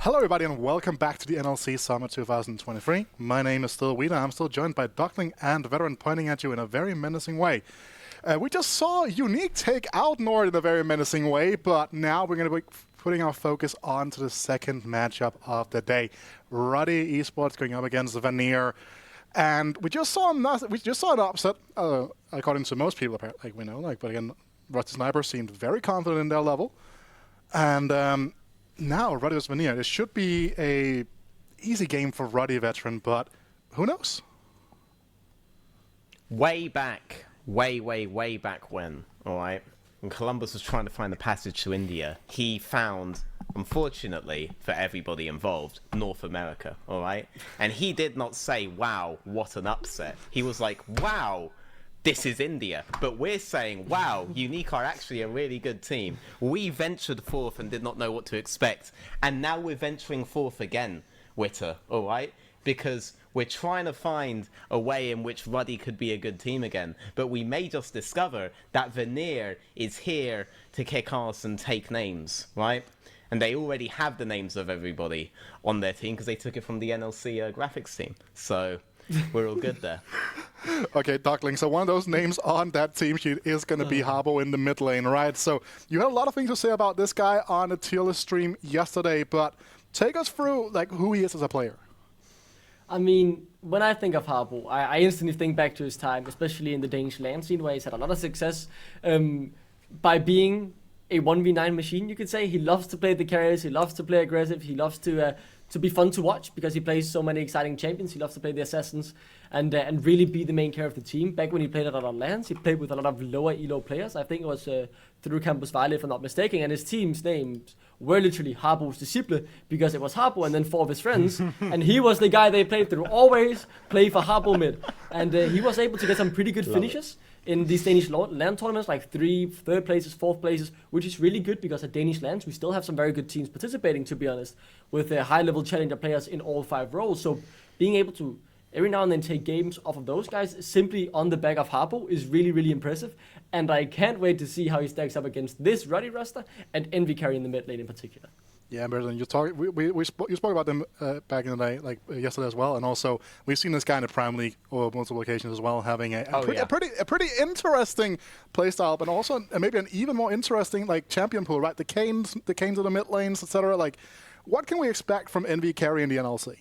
Hello everybody and welcome back to the NLC Summit 2023. My name is still Weeda. I'm still joined by Duckling and Veteran pointing at you in a very menacing way. We just saw Unique take out Nord in a very menacing way, but now we're going to be putting our focus on to the second matchup of the day. Ruddy Esports going up against Vanir. And we just saw an upset, according to most people, apparently, but again, Ruddy Sniper seemed very confident in their level. And now, Ruddy vs Vanir. It should be a easy game for Ruddy Veteran, but who knows? Way back when, alright, when Columbus was trying to find the passage to India, he found, unfortunately for everybody involved, North America, alright? And he did not say, wow, what an upset. He was like, wow, this is India. But we're saying, wow, Unique are actually a really good team. We ventured forth and did not know what to expect. And now we're venturing forth again, Witter, all right? Because we're trying to find a way in which Ruddy could be a good team again. But we may just discover that Vanir is here to kick ass and take names, right? And they already have the names of everybody on their team because they took it from the NLC graphics team. So we're all good there. Okay, Duckling, so one of those names on that team sheet is going to be Harbo in the mid lane, right? So you had a lot of things to say about this guy on the tier list stream yesterday, but take us through like who he is as a player. I mean, when I think of Harbo, I instantly think back to his time, especially in the Danish LAN scene, where he's had a lot of success by being a 1v9 machine, you could say. He loves to play the carries, he loves to play aggressive, he loves to be fun to watch because he plays so many exciting champions. He loves to play the assassins and really be the main character of the team. Back when he played at other LANs, he played with a lot of lower elo players. I think it was through Campus Vale, if I'm not mistaken, and his team's names were literally Harbo's Disciple because it was Harbo and then 4 of his friends, and he was the guy they played through. Always play for Harbo mid, and he was able to get some pretty good finishes in these Danish LAN tournaments, like third places, 4th places, which is really good because at Danish LANs we still have some very good teams participating, to be honest, with high-level challenger players in all 5 roles. So being able to every now and then take games off of those guys simply on the back of Harbo is really, really impressive. And I can't wait to see how he stacks up against this Ruddy roster and Envy carry in the mid lane in particular. Yeah, Merlin, you spoke about them back in the day, like yesterday as well, and also we've seen this guy in the Prime League or multiple occasions as well, having a pretty interesting playstyle, but also maybe an even more interesting like champion pool, right? The Canes of the mid lanes, etc. Like, what can we expect from Envy carry in the NLC?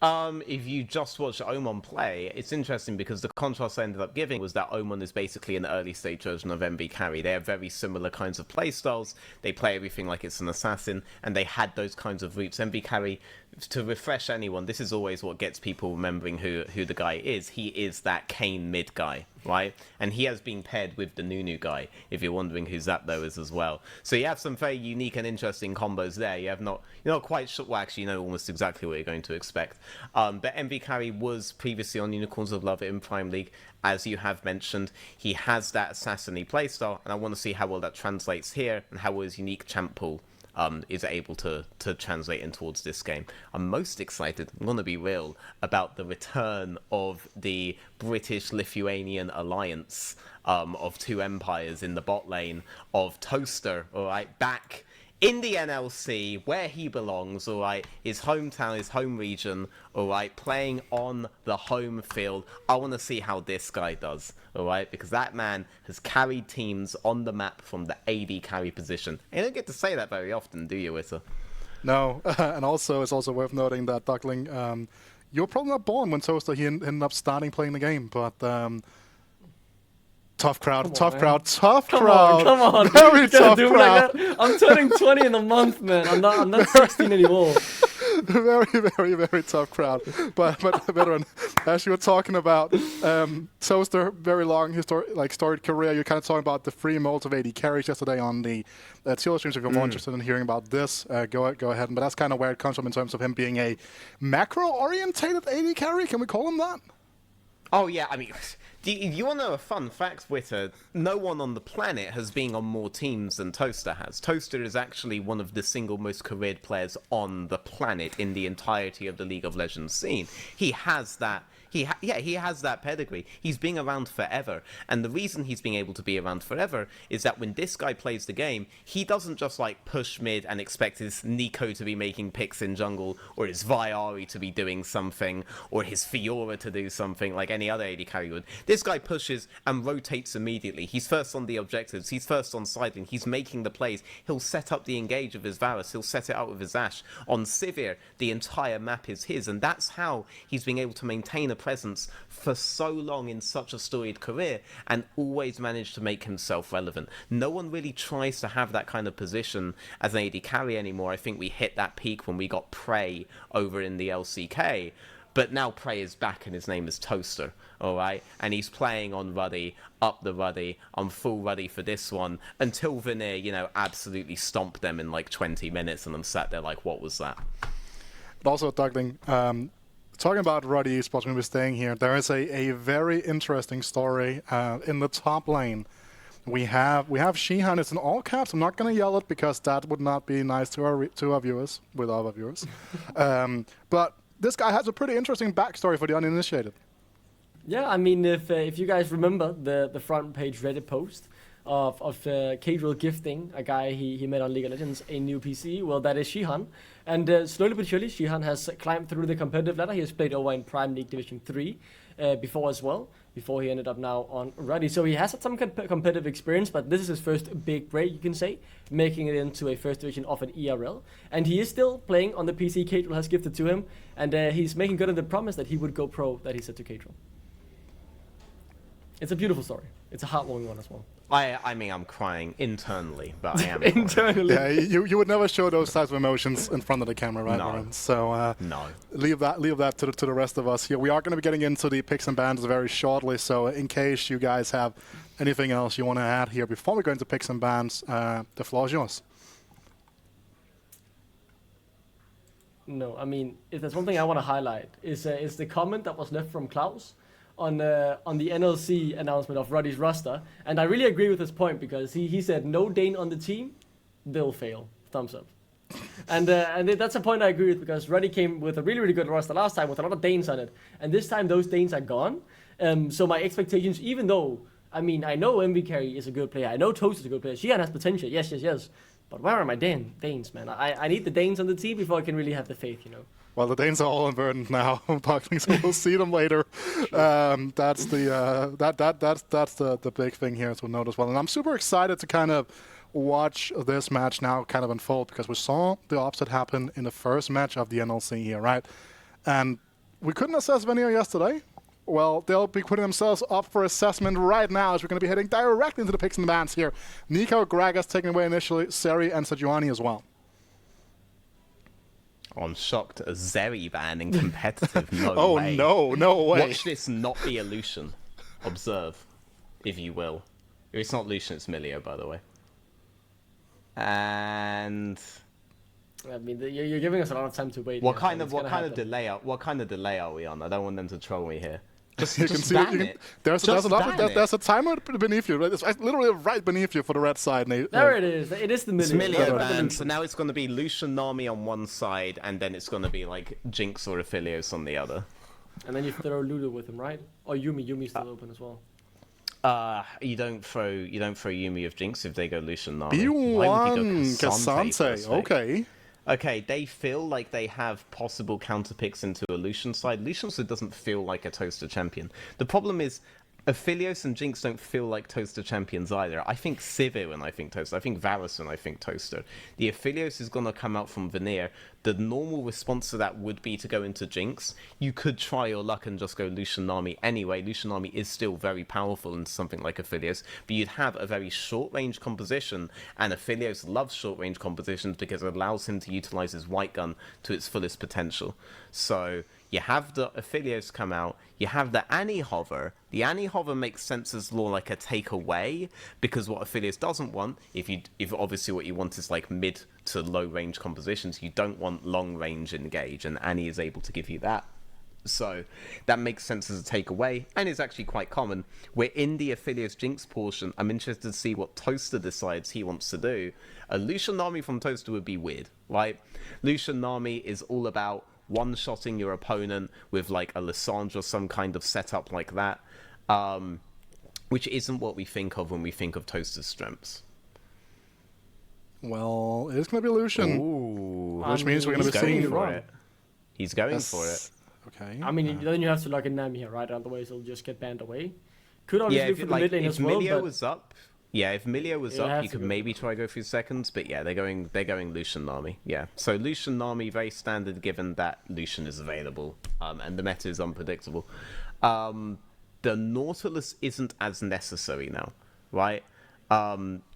If you just watch Omen play, it's interesting because the contrast I ended up giving was that Omen is basically an early stage version of MB Carry. They have very similar kinds of play styles. They play everything like it's an assassin, and they had those kinds of routes. MB Carry, to refresh anyone, this is always what gets people remembering who the guy is. He is that Kane mid guy, right? And he has been paired with the Nunu guy, if you're wondering who Zapdo is as well. So you have some very unique and interesting combos there. You're not quite sure, well, actually, you know almost exactly what you're going to expect. But MV Carry was previously on Unicorns of Love in Prime League, as you have mentioned. He has that assassin-y playstyle, and I want to see how well that translates here, and how well his unique champ pool is able to translate in towards this game. I'm most excited, I'm going to be real, about the return of the British-Lithuanian alliance of 2 empires in the bot lane of Toaster, all right, back in the NLC, where he belongs, all right, his hometown, his home region, all right, playing on the home field. I want to see how this guy does, all right, because that man has carried teams on the map from the AD carry position. And you don't get to say that very often, do you, Witter? No, and also it's also worth noting that, Duckling, you're probably not born when Toaster he ended up starting playing the game, but tough crowd. Come on. Very tough crowd. Like I'm turning 20 in a month, man. I'm not 16 anymore. Very tough crowd. But Veteran, as you were talking about Toaster, very long storied career. You're kind of talking about the free mold of AD carries yesterday on the tier streams. If you're more interested in hearing about this, go ahead. But that's kind of where it comes from in terms of him being a macro-orientated AD carry. Can we call him that? Oh, yeah, I mean, You want to know a fun fact, Witter? No one on the planet has been on more teams than Toaster has. Toaster is actually one of the single most careered players on the planet in the entirety of the League of Legends scene. He has that. He has that pedigree. He's been around forever. And the reason he's been able to be around forever is that when this guy plays the game, he doesn't just like push mid and expect his Nico to be making picks in jungle, or his Viari to be doing something, or his Fiora to do something like any other AD carry would. This guy pushes and rotates immediately. He's first on the objectives. He's first on side lane. He's making the plays. He'll set up the engage of his Varus. He'll set it out with his Ashe. On Sivir, the entire map is his. And that's how he's been able to maintain a presence for so long in such a storied career and always managed to make himself relevant. No one really tries to have that kind of position as an AD carry anymore. I think we hit that peak when we got Prey over in the LCK, but now Prey is back and his name is Toaster, alright? And he's playing on Ruddy, up the Ruddy. I'm full Ruddy for this one until Vanir, absolutely stomped them in like 20 minutes and I'm sat there like, what was that? But also, Duckling, talking about Ruddy Esports, when we're staying here, there is a very interesting story in the top lane. We have Shihan. It's in all caps. I'm not going to yell it because that would not be nice to our viewers, with all our viewers. But this guy has a pretty interesting backstory for the uninitiated. Yeah, I mean, if you guys remember the front page Reddit post of Cadrill gifting a guy he met on League of Legends a new PC, well, that is Shihan. And slowly but surely, Shihan has climbed through the competitive ladder. He has played over in Prime League Division 3 before as well, before he ended up now on Ruddy. So he has had some competitive experience, but this is his first big break, you can say, making it into a first division of an ERL. And he is still playing on the PC Cadrill has gifted to him, and he's making good on the promise that he would go pro that he said to Cadrill. It's a beautiful story. It's a heartwarming one as well. I mean, I'm crying internally, but I am internally. Yeah, you would never show those types of emotions in front of the camera, right, Warren? So no. Leave that to the rest of us here. We are going to be getting into the picks and bans very shortly. So in case you guys have anything else you want to add here before we go into picks and bans, the floor is yours. No, I mean, if there's one thing I want to highlight is the comment that was left from Klaus on the NLC announcement of Ruddy's roster, and I really agree with his point because he said no Dane on the team, they'll fail. Thumbs up. And that's a point I agree with because Ruddy came with a really, really good roster last time with a lot of Danes on it, and this time those Danes are gone. So my expectations, even though, I mean, I know MV Carry is a good player, I know Toast is a good player, Shihan has potential, yes, but where are my Danes, man? I need the Danes on the team before I can really have the faith, Well, the Danes are all unburdened now, so we'll see them later. That's the big thing here to note as well. And I'm super excited to kind of watch this match now kind of unfold because we saw the opposite happen in the first match of the NLC here, right? And we couldn't assess Vanir yesterday. Well, they'll be putting themselves up for assessment right now as we're going to be heading directly into the picks and bans here. Nico, Gragas taking away initially, Seri and Sejuani as well. I'm shocked. A Zeri ban in competitive. No way. Oh, no way. Watch this not be a Lucian. Observe, if you will. If it's not Lucian, it's Milio, by the way. And I mean, you're giving us a lot of time to wait. What kind of delay are we on? I don't want them to troll me here. Just ban it. There's a timer beneath you. It's literally right beneath you for the red side. There it is. It is the Milio. It's Milio ban. So now it's going to be Lucian Nami on one side, and then it's going to be like Jinx or Aphelios on the other. And then you throw Lulu with him, right? Or Yumi. Yumi's still open as well. You don't throw Yumi of Jinx if they go Lucian Nami. B1 Cassante. Okay. Okay, they feel like they have possible counterpicks into a Lucian side. Lucian side doesn't feel like a Toaster champion. The problem is, Aphelios and Jinx don't feel like Toaster champions either. I think Sivir when I think Toaster. I think Varus when I think Toaster. The Aphelios is going to come out from Vanir. The normal response to that would be to go into Jinx. You could try your luck and just go Lucian Nami anyway. Lucian Nami is still very powerful in something like Aphelios, but you'd have a very short-range composition, and Aphelios loves short-range compositions because it allows him to utilize his white gun to its fullest potential. So you have the Aphelios come out, you have the Annie Hover. The Annie Hover makes sense as more like a takeaway, because what Aphelios doesn't want, if obviously what you want is like mid to low range compositions, you don't want long range engage, and Annie is able to give you that. So that makes sense as a takeaway, and is actually quite common. We're in the Aphelios Jinx portion. I'm interested to see what Toaster decides he wants to do. A Lucian Nami from Toaster would be weird, right? Lucian Nami is all about one-shotting your opponent with like a Lissandra, some kind of setup like that, which isn't what we think of when we think of Toaster's strengths. Well, it's going to be Lucian. Ooh. Which means we're going to be seeing for it. He's going for it. Okay. I mean, then you have to lock in Nami here, right? Otherwise, it'll just get banned away. Could obviously for the mid lane as well. Milio was up, if Milio was up, you could maybe try go through seconds. But yeah, they're going Lucian Nami. Yeah, so Lucian Nami, very standard given that Lucian is available, and the meta is unpredictable. The Nautilus isn't as necessary now, right?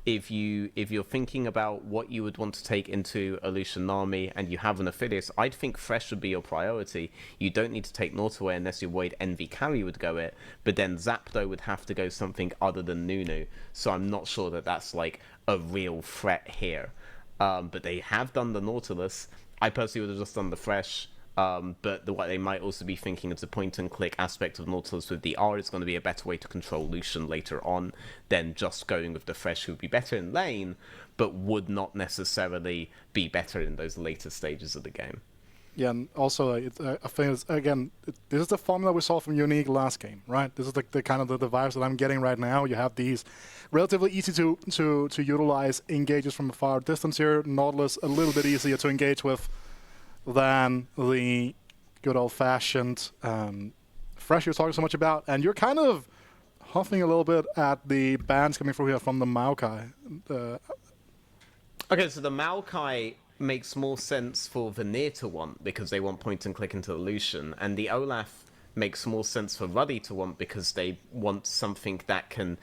If you're thinking about what you would want to take into a Lucian Nami and you have an Aphelios, I'd think Fresh would be your priority. You don't need to take Naut away unless you're worried Envy Carry would go it, but then Zapdo would have to go something other than Nunu, so I'm not sure that that's like a real threat here. But they have done the Nautilus. I personally would have just done the Fresh. But what they might also be thinking is the point-and-click aspect of Nautilus with the R is going to be a better way to control Lucian later on than just going with the Fresh, who would be better in lane, but would not necessarily be better in those later stages of the game. Yeah, and also I think this is the formula we saw from Unique last game, right? This is the kind of the vibes that I'm getting right now. You have these relatively easy to utilize engages from a far distance here. Nautilus a little bit easier to engage with than the good old-fashioned Fresh you're talking so much about, and you're kind of huffing a little bit at the bans coming through here from the Maokai. Okay, so the Maokai makes more sense for Vanir to want because they want point and click into the Lucian, and the Olaf makes more sense for Ruddy to want because they want something that can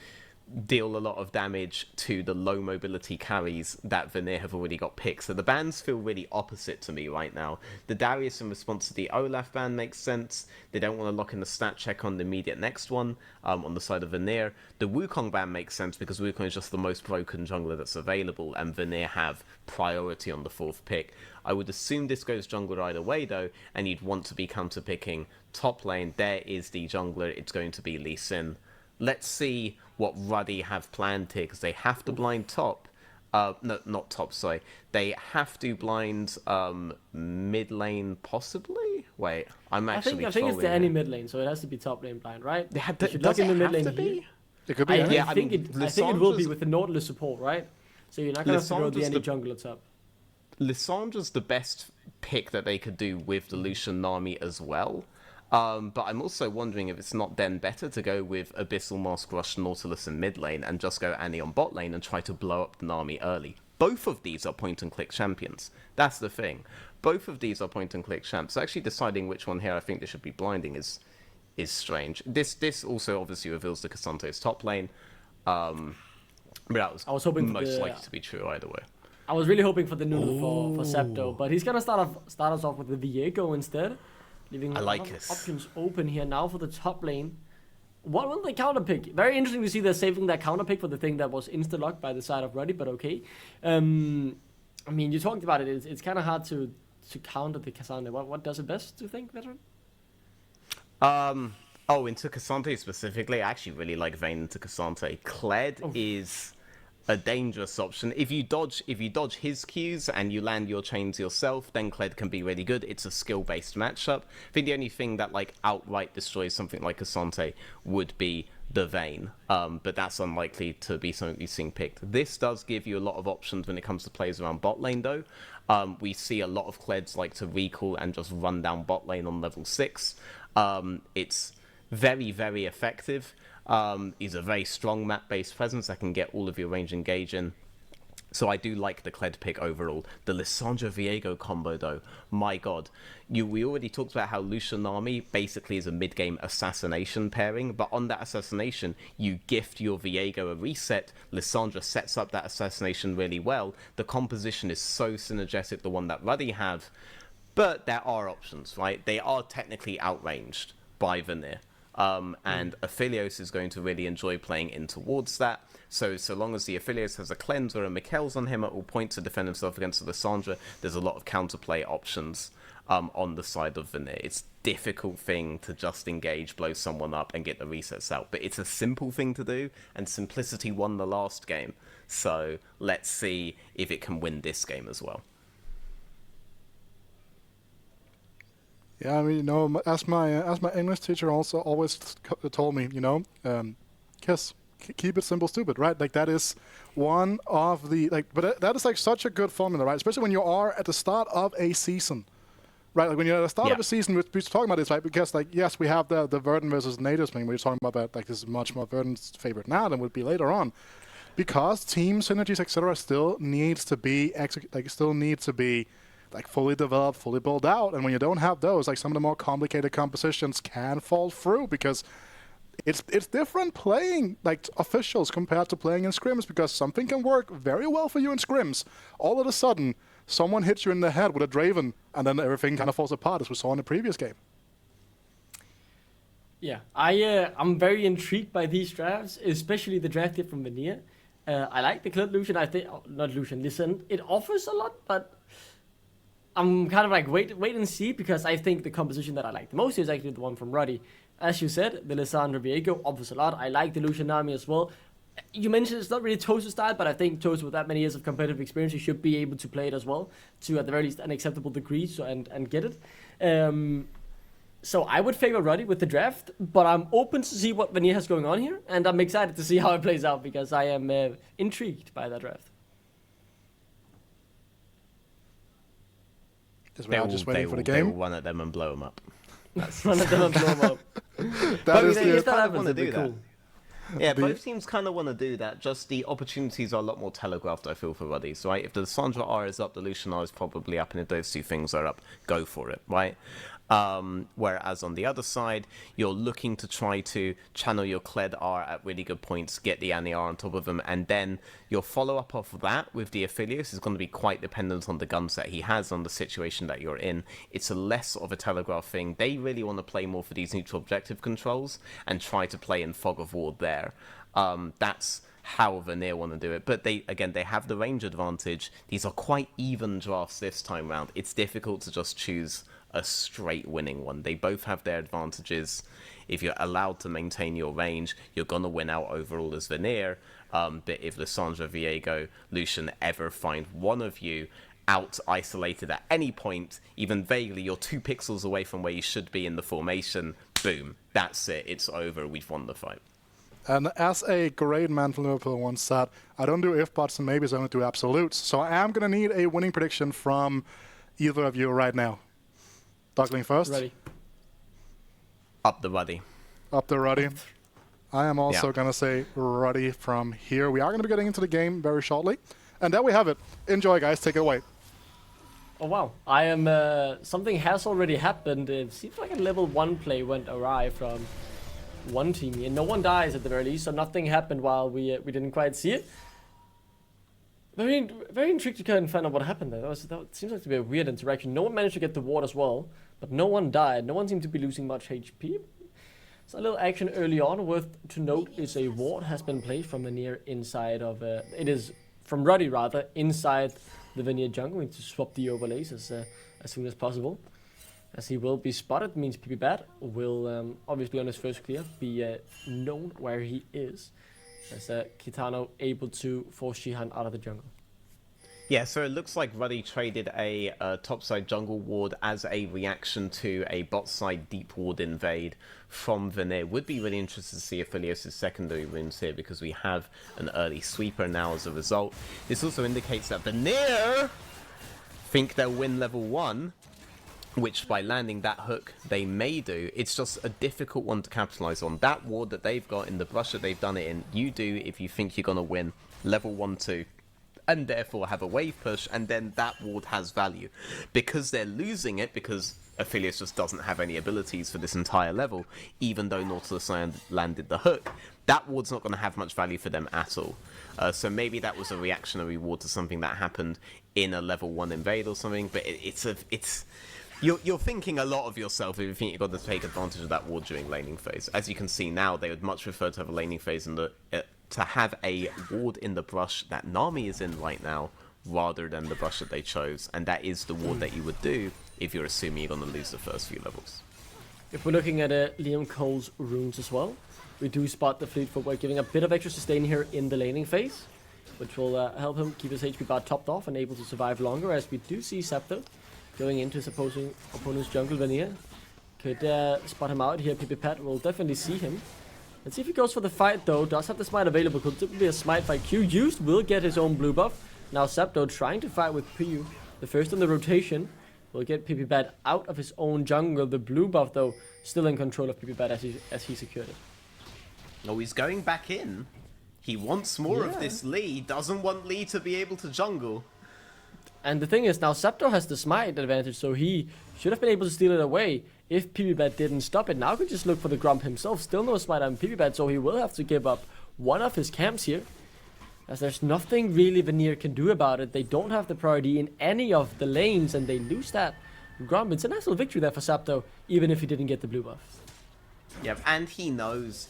deal a lot of damage to the low mobility carries that Vanir have already got picked. So the bans feel really opposite to me right now. The Darius in response to the Olaf ban makes sense. They don't want to lock in the stat check on the immediate next one on the side of Vanir. The Wukong ban makes sense because Wukong is just the most broken jungler that's available and Vanir have priority on the fourth pick. I would assume this goes jungler either way though, and you'd want to be counter picking top lane. There is the jungler. It's going to be Lee Sin. Let's see what Ruddy have planned here, because they have to blind top. No, not top, sorry. They have to blind mid lane, possibly? Wait, I think it's the any mid lane, so it has to be top lane blind, right? Does it have to be? It could be. I think it will be with the Nautilus support, right? So you're not going to have to go the any jungler top. Lissandra's the best pick that they could do with the Lucian Nami as well. But I'm also wondering if it's not then better to go with Abyssal Mask Rush, Nautilus in mid lane and just go Annie on bot lane and try to blow up the Nami early. Both of these are point-and-click champions. That's the thing. Both of these are point-and-click champs. So actually deciding which one here I think they should be blinding is strange. This also obviously reveals the Cassante's top lane. But that was hoping most likely to be true either way. I was really hoping for the Nunu for Septo, but he's going to start us off with the Viego instead. Leaving options open here now for the top lane. What will they counter pick? Very interesting to see they're saving that counter pick for the thing that was insta-locked by the side of Ruddy, but okay. I mean, you talked about it. It's kind of hard to counter the Cassandra. What does it best, do you think, Veteran? Into Cassandra specifically, I actually really like Vayne into Cassandra. Kled is a dangerous option. If you dodge his Qs and you land your chains yourself, then Kled can be really good. It's a skill-based matchup. I think the only thing that like outright destroys something like Cassandra would be the Vayne, but that's unlikely to be something we've seen picked. This does give you a lot of options when it comes to plays around bot lane though. We see a lot of Kleds like to recall and just run down bot lane on level 6. It's very, very effective. He's a very strong map-based presence that can get all of your range engaging. So I do like the Kled pick overall. The Lissandra Viego combo, though, my god. We already talked about how Lucian Nami basically is a mid-game assassination pairing, but on that assassination, you gift your Viego a reset. Lissandra sets up that assassination really well. The composition is so synergetic, the one that Ruddy have, but there are options, right? They are technically outranged by Vanir. And Aphelios is going to really enjoy playing in towards that. So long as the Affiliates has a cleanse or a Mikhail's on him at all points to defend himself against the Lissandra, there's a lot of counterplay options on the side of Vanir. It's a difficult thing to just engage, blow someone up, and get the resets out. But it's a simple thing to do, and simplicity won the last game. So let's see if it can win this game as well. Yeah, I mean, as my English teacher also always told me, kiss, keep it simple, stupid, right? Like that is one of the but that is like such a good formula, right? Especially when you are at the start of a season, right? Like when you're at the start of a season, we're talking about this, right? Because like yes, we have the Verdun versus natives thing. We're talking about that. Like this is much more Verdun's favorite now than would be later on, because team synergies, etc., still needs to be fully developed, fully built out. And when you don't have those, like some of the more complicated compositions can fall through, because it's different playing like officials compared to playing in scrims, because something can work very well for you in scrims. All of a sudden, someone hits you in the head with a Draven, and then everything kind of falls apart, as we saw in the previous game. Yeah, I'm very intrigued by these drafts, especially the draft here from Vanir. I like the Clint Lucian. I think not Lucian. Listen, it offers a lot, but I'm kind of like wait and see, because I think the composition that I like the most is actually the one from Ruddy. As you said, the Lissandra Viego offers a lot. I like the Lucian Nami as well. You mentioned it's not really Toast style, but I think Toast with that many years of competitive experience, you should be able to play it as well, to at the very least an acceptable degree, and get it. So I would favor Ruddy with the draft, but I'm open to see what Vanir has going on here, and I'm excited to see how it plays out, because I am intrigued by that draft. They will run at them and blow them up. Run at them and blow them up. Yeah, both teams kind of want to do that. Just the opportunities are a lot more telegraphed, I feel, for Ruddy. So, right, if the Sandra R is up, the Lucian R is probably up, and if those two things are up, go for it, right? Whereas on the other side, you're looking to try to channel your Kled R at really good points, get the Annie R on top of them, and then your follow-up off of that with the Aphelios is going to be quite dependent on the gun set he has, on the situation that you're in. It's a less of a telegraph thing. They really want to play more for these neutral objective controls and try to play in Fog of War there. That's how Vanir want to do it. But they have the range advantage. These are quite even drafts this time round. It's difficult to just choose a straight winning one. They both have their advantages. If you're allowed to maintain your range, you're going to win out overall as Vanir. But if Lissandra, Viego, Lucian ever find one of you out isolated at any point, even vaguely, you're 2 pixels away from where you should be in the formation, boom, that's it. It's over. We've won the fight. And as a great man from Liverpool once said, I don't do if-buts and maybes, I only do absolutes. So I am going to need a winning prediction from either of you right now. Duckling first. Ready. Up the Ruddy. Up the Ruddy. I am also going to say Ruddy from here. We are going to be getting into the game very shortly. And there we have it. Enjoy, guys. Take it away. Oh, wow. I am... something has already happened. It seems like a level 1 play went awry from one team. And no one dies at the very least, so nothing happened while we didn't quite see it. Very, very intrigued to kind of find out what happened there. That seems like to be a weird interaction. No one managed to get the ward as well, but no one died. No one seemed to be losing much HP. So a little action early on. Worth to note is a ward has been placed from Vanir inside of... it is from Ruddy, rather, inside the Vanir jungle. We need to swap the overlays as soon as possible, as he will be spotted. Means PP Bad will, obviously on his first clear, be known where he is. As Kitano able to force Shihan out of the jungle. Yeah, so it looks like Ruddy traded a topside jungle ward as a reaction to a bot side deep ward invade from Vanir. Would be really interested to see Aphelios' secondary runes here, because we have an early sweeper now as a result. This also indicates that Vanir think they'll win level 1, which by landing that hook they may do. It's just a difficult one to capitalize on. That ward that they've got in the brush that they've done it in, you do if you think you're going to win level 1-2, and therefore have a wave push, and then that ward has value. Because they're losing it, because Aphelios just doesn't have any abilities for this entire level, even though Nautilus landed the hook, that ward's not going to have much value for them at all. So maybe that was a reactionary ward to something that happened in a level 1 invade or something, but you're thinking a lot of yourself if you think you've got to take advantage of that ward during laning phase. As you can see now, they would much prefer to have a laning phase to have a ward in the brush that Nami is in right now, rather than the brush that they chose, and that is the ward that you would do if you're assuming you're going to lose the first few levels. If we're looking at Liam Cole's runes as well, we do spot the Fleet Footwear giving a bit of extra sustain here in the laning phase, which will help him keep his HP bar topped off and able to survive longer, as we do see Scepter going into his opponent's jungle. Vanir could spot him out here. Pipipet will definitely see him. Let's see if he goes for the fight though. Does have the smite available, could typically be a smite fight. Q used, will get his own blue buff. Now Septo trying to fight with Piyu. The first in the rotation will get Pipipet out of his own jungle. The blue buff though still in control of Pipipet as he secured it. Oh, he's going back in. He wants more of this Lee. Doesn't want Lee to be able to jungle. And the thing is, now Septo has the smite advantage, so he should have been able to steal it away if Pipipet didn't stop it. Now he could just look for the Grump himself. Still no smite on Pipipet, so he will have to give up one of his camps here, as there's nothing really Vanir can do about it. They don't have the priority in any of the lanes, and they lose that Grump. It's a nice little victory there for Septo, even if he didn't get the blue buff. Yep, and he knows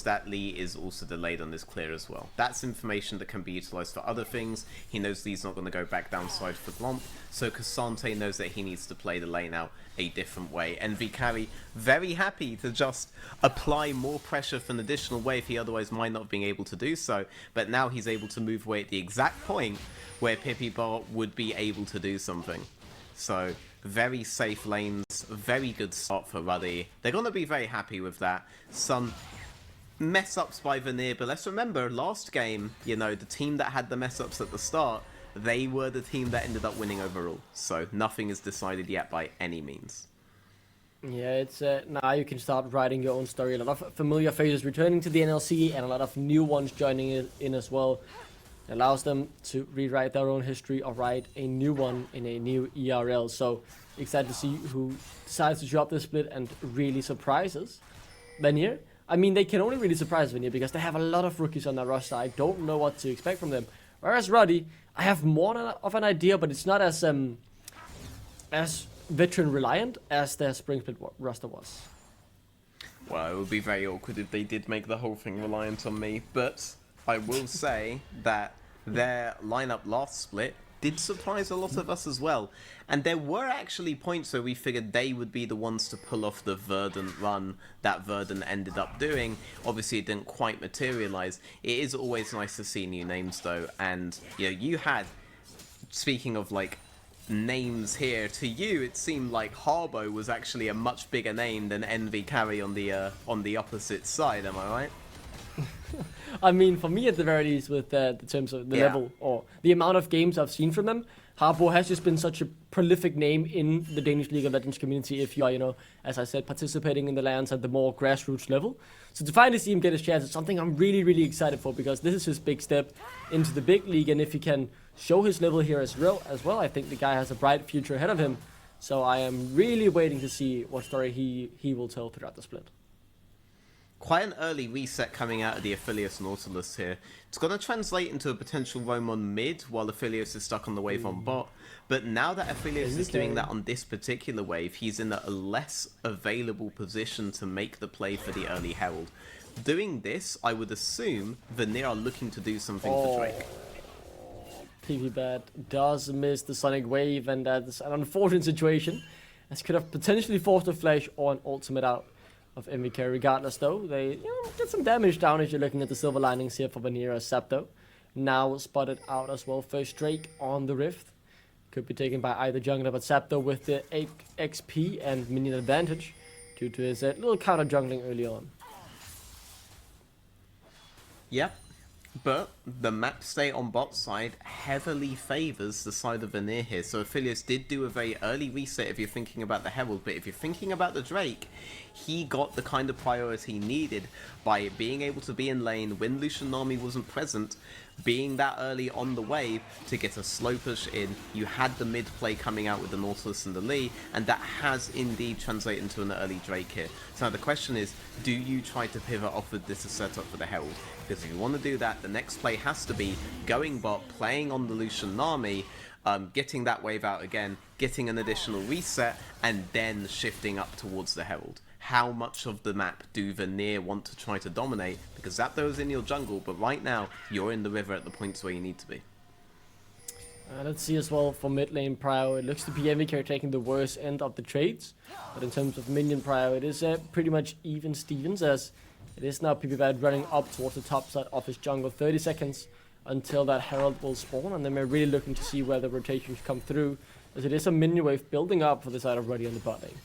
that Lee is also delayed on this clear as well. That's information that can be utilized for other things. He knows Lee's not going to go back downside for Glomp, so Cassante knows that he needs to play the lane out a different way. And Vicari very happy to just apply more pressure for an additional wave he otherwise might not have been able to do so, but now he's able to move away at the exact point where Pipibot would be able to do something. So very safe lanes, very good start for Ruddy. They're going to be very happy with that. Some mess-ups by Vanir, but let's remember, last game, you know, the team that had the mess-ups at the start, they were the team that ended up winning overall. So nothing is decided yet by any means. Yeah, it's now you can start writing your own story. A lot of familiar faces returning to the NLC and a lot of new ones joining in as well. It allows them to rewrite their own history or write a new one in a new ERL. So excited to see who decides to drop this split and really surprises Vanir. I mean, they can only really surprise Vanir because they have a lot of rookies on their roster. I don't know what to expect from them. Whereas Ruddy, I have more of an idea, but it's not as veteran reliant as their spring split roster was. Well, it would be very awkward if they did make the whole thing reliant on me, but I will say that their lineup last split did surprise a lot of us as well. And there were actually points where we figured they would be the ones to pull off the Verdant run that Verdant ended up doing. Obviously, it didn't quite materialize. It is always nice to see new names, though. And, you know, you had, speaking of, like, names here, to you, it seemed like Harbo was actually a much bigger name than NV Carry on the opposite side, am I right? I mean, for me at the very least, with the terms of the level or the amount of games I've seen from them, Harbo has just been such a prolific name in the Danish League of Legends community if you are, you know, as I said, participating in the lands at the more grassroots level. So to finally see him get his chance is something I'm really, really excited for, because this is his big step into the big league, and if he can show his level here as well, I think the guy has a bright future ahead of him. So I am really waiting to see what story he will tell throughout the split. Quite an early reset coming out of the Aphelios Nautilus here. It's going to translate into a potential roam on mid while Aphelios is stuck on the wave on bot. But now that Aphelios is doing that on this particular wave, he's in a less available position to make the play for the early Herald. Doing this, I would assume Vanir are looking to do something for Drake. Pipibet does miss the Sonic Wave, and that's an unfortunate situation, as could have potentially forced a flash or an ultimate out of MVK. Regardless though, they get some damage down if you're looking at the silver linings here for Vanir as Septo. Now spotted out as well. First Drake on the Rift. Could be taken by either jungler, but Septo with the 8 XP and minion advantage due to his little counter jungling early on. Yep. But the map state on bot side heavily favors the side of Vanir here. So Aphelios did do a very early reset if you're thinking about the Herald, but if you're thinking about the Drake, he got the kind of priority needed by being able to be in lane when Lucian Nami wasn't present, being that early on the wave to get a slow push in. You had the mid play coming out with the Nautilus and the Lee, and that has indeed translated into an early Drake here. So now the question is, do you try to pivot off with this setup for the Herald? Because if you want to do that, the next play has to be going bot, playing on the Lucian Nami, getting that wave out again, getting an additional reset, and then shifting up towards the Herald. how much of the map do Vanir want to try to dominate? Because Zapdos is in your jungle, but right now, you're in the river at the points where you need to be. Let's see as well for mid lane prio. It looks to be MVK taking the worst end of the trades. But in terms of minion prio, it is pretty much even Stevens, as it is now PPBad running up towards the top side of his jungle. 30 seconds until that Herald will spawn, and then we're really looking to see where the rotations come through, as it is a minion wave building up for the side of Ruddy on the bot lane.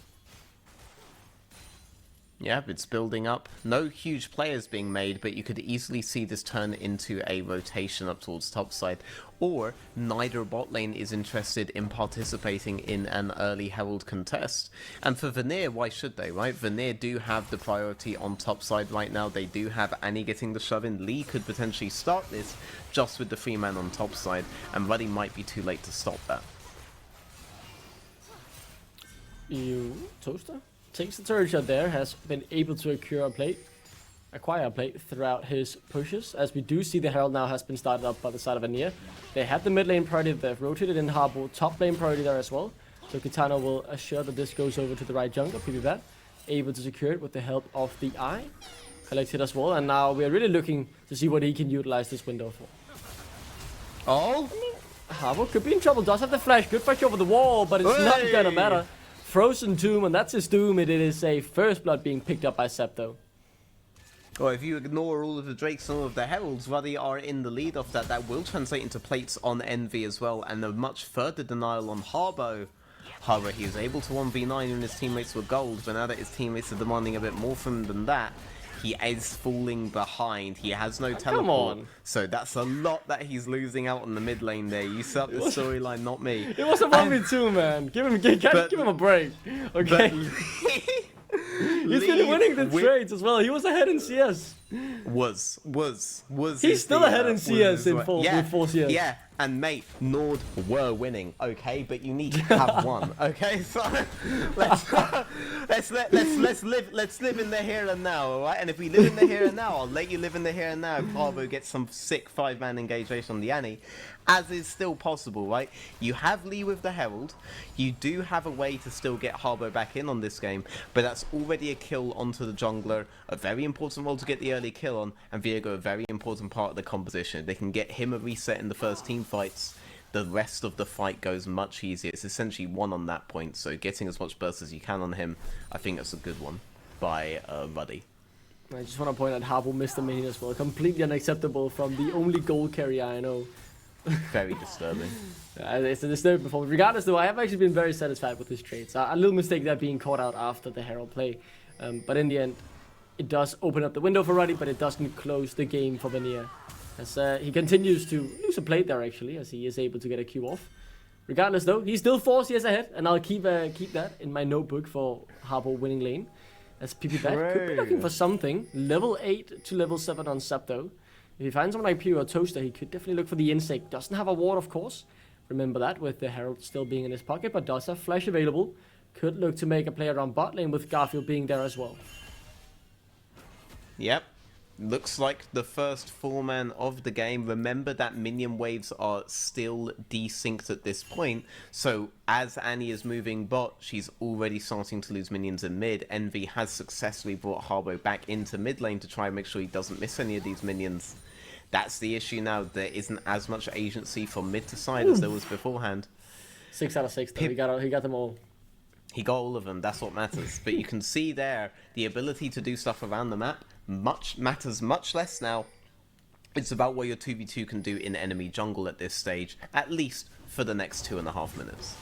Yeah, it's building up. No huge players being made, but you could easily see this turn into a rotation up towards topside. Or neither bot lane is interested in participating in an early Herald contest. And for Vanir, why should they, right? Vanir do have the priority on topside right now. They do have Annie getting the shove in. Lee could potentially start this just with the 3-man on topside, and Ruddy might be too late to stop that. Toaster takes the turret shot there, has been able to acquire a plate throughout his pushes, as we do see the Herald now has been started up by the side of Vanir. They have the mid lane priority, they've rotated in Harbo, top lane priority there as well. So Kitana will assure that this goes over to the right jungle, PPBad, able to secure it with the help of the eye. Collected as well, and now we're really looking to see what he can utilize this window for. Oh! Harbo could be in trouble, does have the flash, good flash over the wall, but it's not gonna matter. Frozen Tomb, and that's his doom. It is a first blood being picked up by Septo. Well, if you ignore all of the Drakes and all of the Heralds, Ruddy are in the lead off that. That will translate into plates on Envy as well, and a much further denial on Harbo. However, he was able to 1v9 when his teammates were gold, but now that his teammates are demanding a bit more from him than that, he is falling behind. He has no teleport. Come on. So that's a lot that he's losing out on the mid lane there. You set up the storyline, not me. It was a 1v2, man. Give him a break. Okay. He's been winning the trades as well. He was ahead in CS. Was. He's still ahead in CS with 4 CS. Yeah, and mate, Nord were winning, okay? But you need to have one, okay? So let's live in the here and now, alright? And if we live in the here and now, I'll let you live in the here and now if Harbo gets some sick 5-man engagement on the Annie, as is still possible, right? You have Lee with the Herald, you do have a way to still get Harbo back in on this game, but that's already a kill onto the jungler, a very important role to get the early kill on, and Viego a very important part of the composition. If they can get him a reset in the first team fights, the rest of the fight goes much easier. It's essentially one on that point, so getting as much burst as you can on him, I think that's a good one by Ruddy. I just want to point out Harbo missed the minion as well. Completely unacceptable from the only goal carrier I know. Very disturbing. It's a disturbing performance. Regardless though, I have actually been very satisfied with his trades. A little mistake there being caught out after the Herald play. But in the end, it does open up the window for Ruddy, but it doesn't close the game for Vanir. As he continues to lose a plate there actually, as he is able to get a Q off. Regardless though, he's still 4 CS ahead, and I'll keep that in my notebook for Harbo winning lane. As PPBad could be looking for something. Level 8 to level 7 on Zapdo. If he finds someone like Pew or Toaster, he could definitely look for the insect. Doesn't have a ward, of course. Remember that, with the Herald still being in his pocket, but does have flash available. Could look to make a play around bot lane with Garfield being there as well. Yep. Looks like the first 4-man of the game. Remember that minion waves are still desynced at this point. So as Annie is moving bot, she's already starting to lose minions in mid. Envy has successfully brought Harbo back into mid lane to try and make sure he doesn't miss any of these minions. That's the issue now. There isn't as much agency from mid to side as there was beforehand. 6 out of 6 though. He got them all. He got all of them, that's what matters. But you can see there, the ability to do stuff around the map matters much less now. It's about what your 2v2 can do in enemy jungle at this stage, at least for the next 2.5 minutes.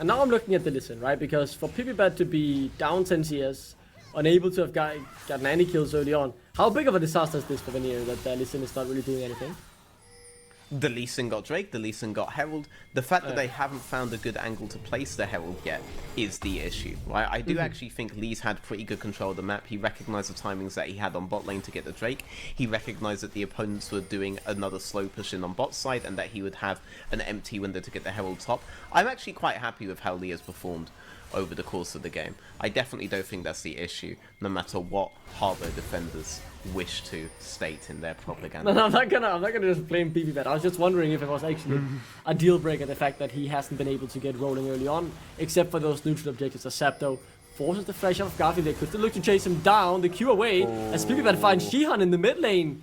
And now I'm looking at the Listen, right? Because for PPBad to be down 10 CS, unable to have gotten any kills early on, how big of a disaster is this for Vanir that Listen is not really doing anything? The Lee Sin got Drake, the Lee Sin got Herald. The fact that they haven't found a good angle to place the Herald yet is the issue, right? I do actually think Lee's had pretty good control of the map. He recognized the timings that he had on bot lane to get the Drake. He recognized that the opponents were doing another slow push in on bot side and that he would have an empty window to get the Herald top. I'm actually quite happy with how Lee has performed over the course of the game. I definitely don't think that's the issue, no matter what Harbo defenders wish to state in their propaganda. No, I'm not gonna just blame PPBad. I was just wondering if it was actually a deal breaker, the fact that he hasn't been able to get rolling early on, except for those neutral objectives. As Zapdo Forces the flash off Garfield. They could still look to chase him down. The Q away as PPBad finds Shihan in the mid lane.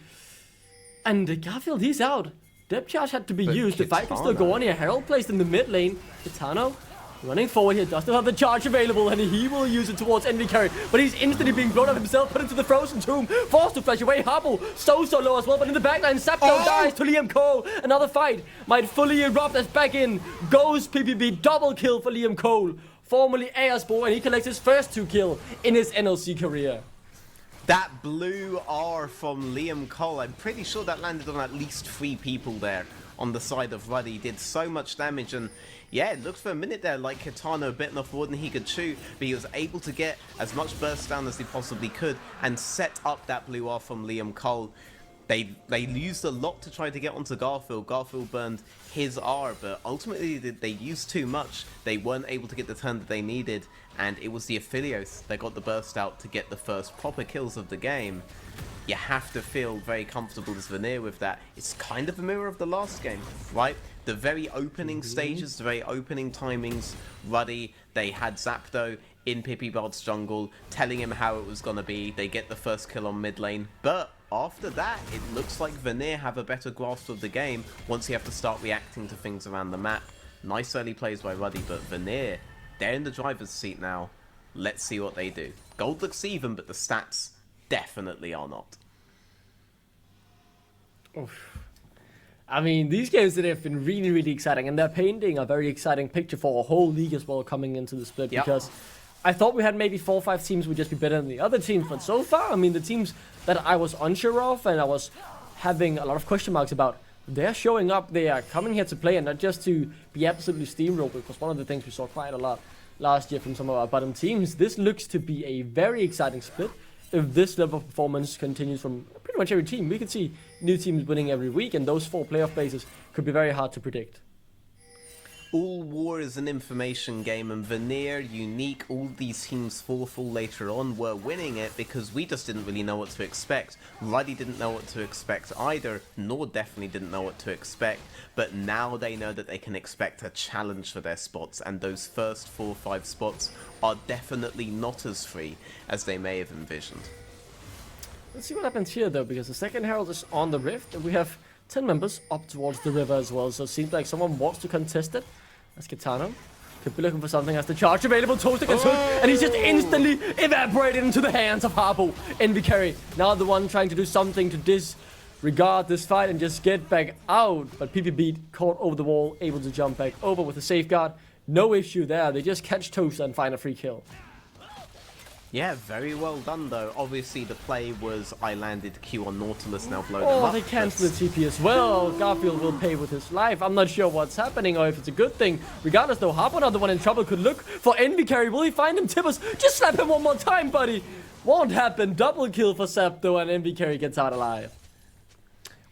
And Garfield, he's out. Depth charge had to be used. The fight can still go on here. Herald placed in the mid lane. Kitano running forward here. Does still have the charge available, and he will use it towards enemy carry. But he's instantly being blown up himself, put into the frozen tomb. Forced to flash away. Harpo so low as well. But in the backline, Zapdo dies to Liam Cole. Another fight might fully erupt as back in goes PPB. Double kill for Liam Cole, formerly Airsport, and he collects his first 2 kills in his NLC career. That blue R from Liam Cole, I'm pretty sure that landed on at least 3 people there on the side of Ruddy. Did so much damage, and yeah, it looked for a minute there like Kitano bitten off more than he could chew, but he was able to get as much burst down as he possibly could and set up that blue R from Liam Cole. They used a lot to try to get onto Garfield. Garfield burned his R, but ultimately they used too much. They weren't able to get the turn that they needed, and it was the Aphelios that got the burst out to get the first proper kills of the game. You have to feel very comfortable as Vanir with that. It's kind of a mirror of the last game, right? The very opening stages, the very opening timings, Ruddy, they had Zapdo in PPBad's jungle, telling him how it was going to be. They get the first kill on mid lane, but after that, it looks like Vanir have a better grasp of the game once you have to start reacting to things around the map. Nice early plays by Ruddy, but Vanir, they're in the driver's seat now. Let's see what they do. Gold looks even, but the stats definitely are not. Oof. I mean, these games today have been really, really exciting, and they're painting a very exciting picture for a whole league as well coming into the split, because I thought we had maybe 4 or 5 teams would just be better than the other teams, but so far, I mean, the teams that I was unsure of and I was having a lot of question marks about, they're showing up, they are coming here to play and not just to be absolutely steamrolled, because one of the things we saw quite a lot last year from some of our bottom teams. This looks to be a very exciting split. If this level of performance continues from pretty much every team, we could see new teams winning every week, and those 4 playoff places could be very hard to predict. All war is an information game, and Vanir, Unique, all these teams Forfall later on were winning it because we just didn't really know what to expect. Ruddy didn't know what to expect either, nor definitely didn't know what to expect, but now they know that they can expect a challenge for their spots, and those first 4 or 5 spots are definitely not as free as they may have envisioned. Let's see what happens here though, because the second Herald is on the Rift, and we have 10 members up towards the river as well, so it seems like someone wants to contest it. That's Kitano. Could be looking for something as the charge available. Toast against Hook, and he's just instantly evaporated into the hands of Harpo. Envy carry, now the one trying to do something to disregard this fight and just get back out. But PPB caught over the wall, able to jump back over with a safeguard. No issue there. They just catch Toast and find a free kill. Yeah, very well done though. Obviously the play was I landed Q on Nautilus, now blow them up. They cancel the TP as well. Garfield will pay with his life. I'm not sure what's happening or if it's a good thing. Regardless though, Harpo, another one in trouble, could look for Envy carry. Will he find him? Tippers, just slap him one more time, buddy. Won't happen. Double kill for Zapdo, and Envy carry gets out alive.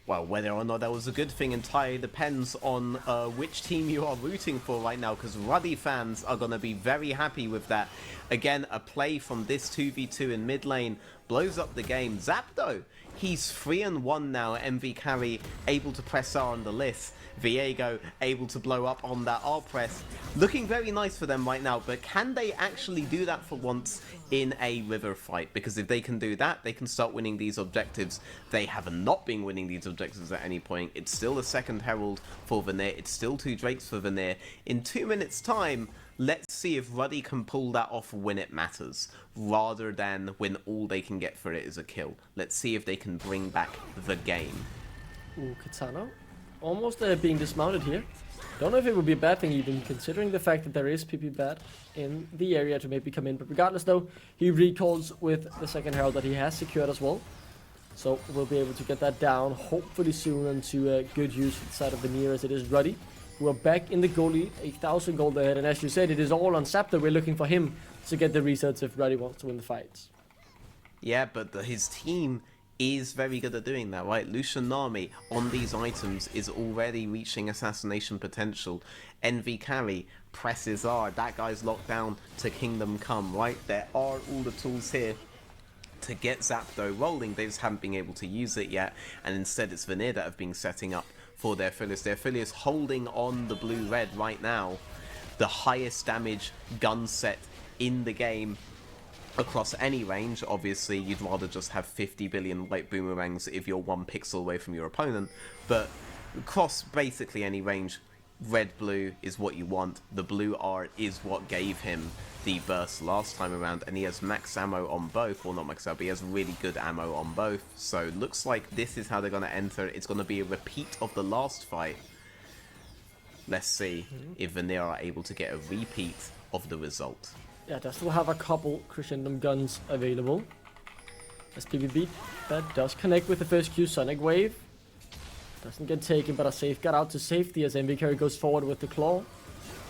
Well, whether or not that was a good thing entirely depends on which team you are rooting for right now, because Ruddy fans are going to be very happy with that. Again, a play from this 2v2 in mid lane blows up the game. Zapdo, he's 3-1 now. MV carry able to press R on the list. Viego able to blow up on that R press. Looking very nice for them right now, but can they actually do that for once in a river fight? Because if they can do that, they can start winning these objectives. They have not been winning these objectives at any point. It's still a second Herald for Vanir. It's still 2 Drakes for Vanir. In 2 minutes time, let's see if Ruddy can pull that off when it matters, rather than when all they can get for it is a kill. Let's see if they can bring back the game. Ooh, Kitano. Almost being dismounted here. Don't know if it would be a bad thing even, considering the fact that there is PPBad in the area to maybe come in. But regardless though, he recalls with the second Herald that he has secured as well. So we'll be able to get that down hopefully soon into good use for the side of Vanir, as it is Ruddy, who are back in the goal lead, 8,000 gold ahead. And as you said, it is all on Zapdo. We're looking for him to get the resets if Ruddy wants to win the fights. Yeah, but his team is very good at doing that, right? Lucian Nami on these items is already reaching assassination potential. Envy carry presses R. That guy's locked down to Kingdom Come, right? There are all the tools here to get Zapdo rolling. They just haven't been able to use it yet, and instead it's Vanir that have been setting up for their Phyllis. Their Phyllis holding on the blue-red right now. The highest damage gun set in the game across any range. Obviously, you'd rather just have 50 billion light boomerangs if you're 1 pixel away from your opponent, but across basically any range, red-blue is what you want. The blue art is what gave him the burst last time around, and he has max ammo on both. Well, not max ammo, but he has really good ammo on both. So looks like this is how they're going to enter. It's going to be a repeat of the last fight. Let's see if Vanir are able to get a repeat of the result. Yeah, they still have a couple crescendum guns available. SPVB, that does connect with the first Q Sonic Wave. Doesn't get taken, but a safeguard out to safety as MV Carry goes forward with the claw.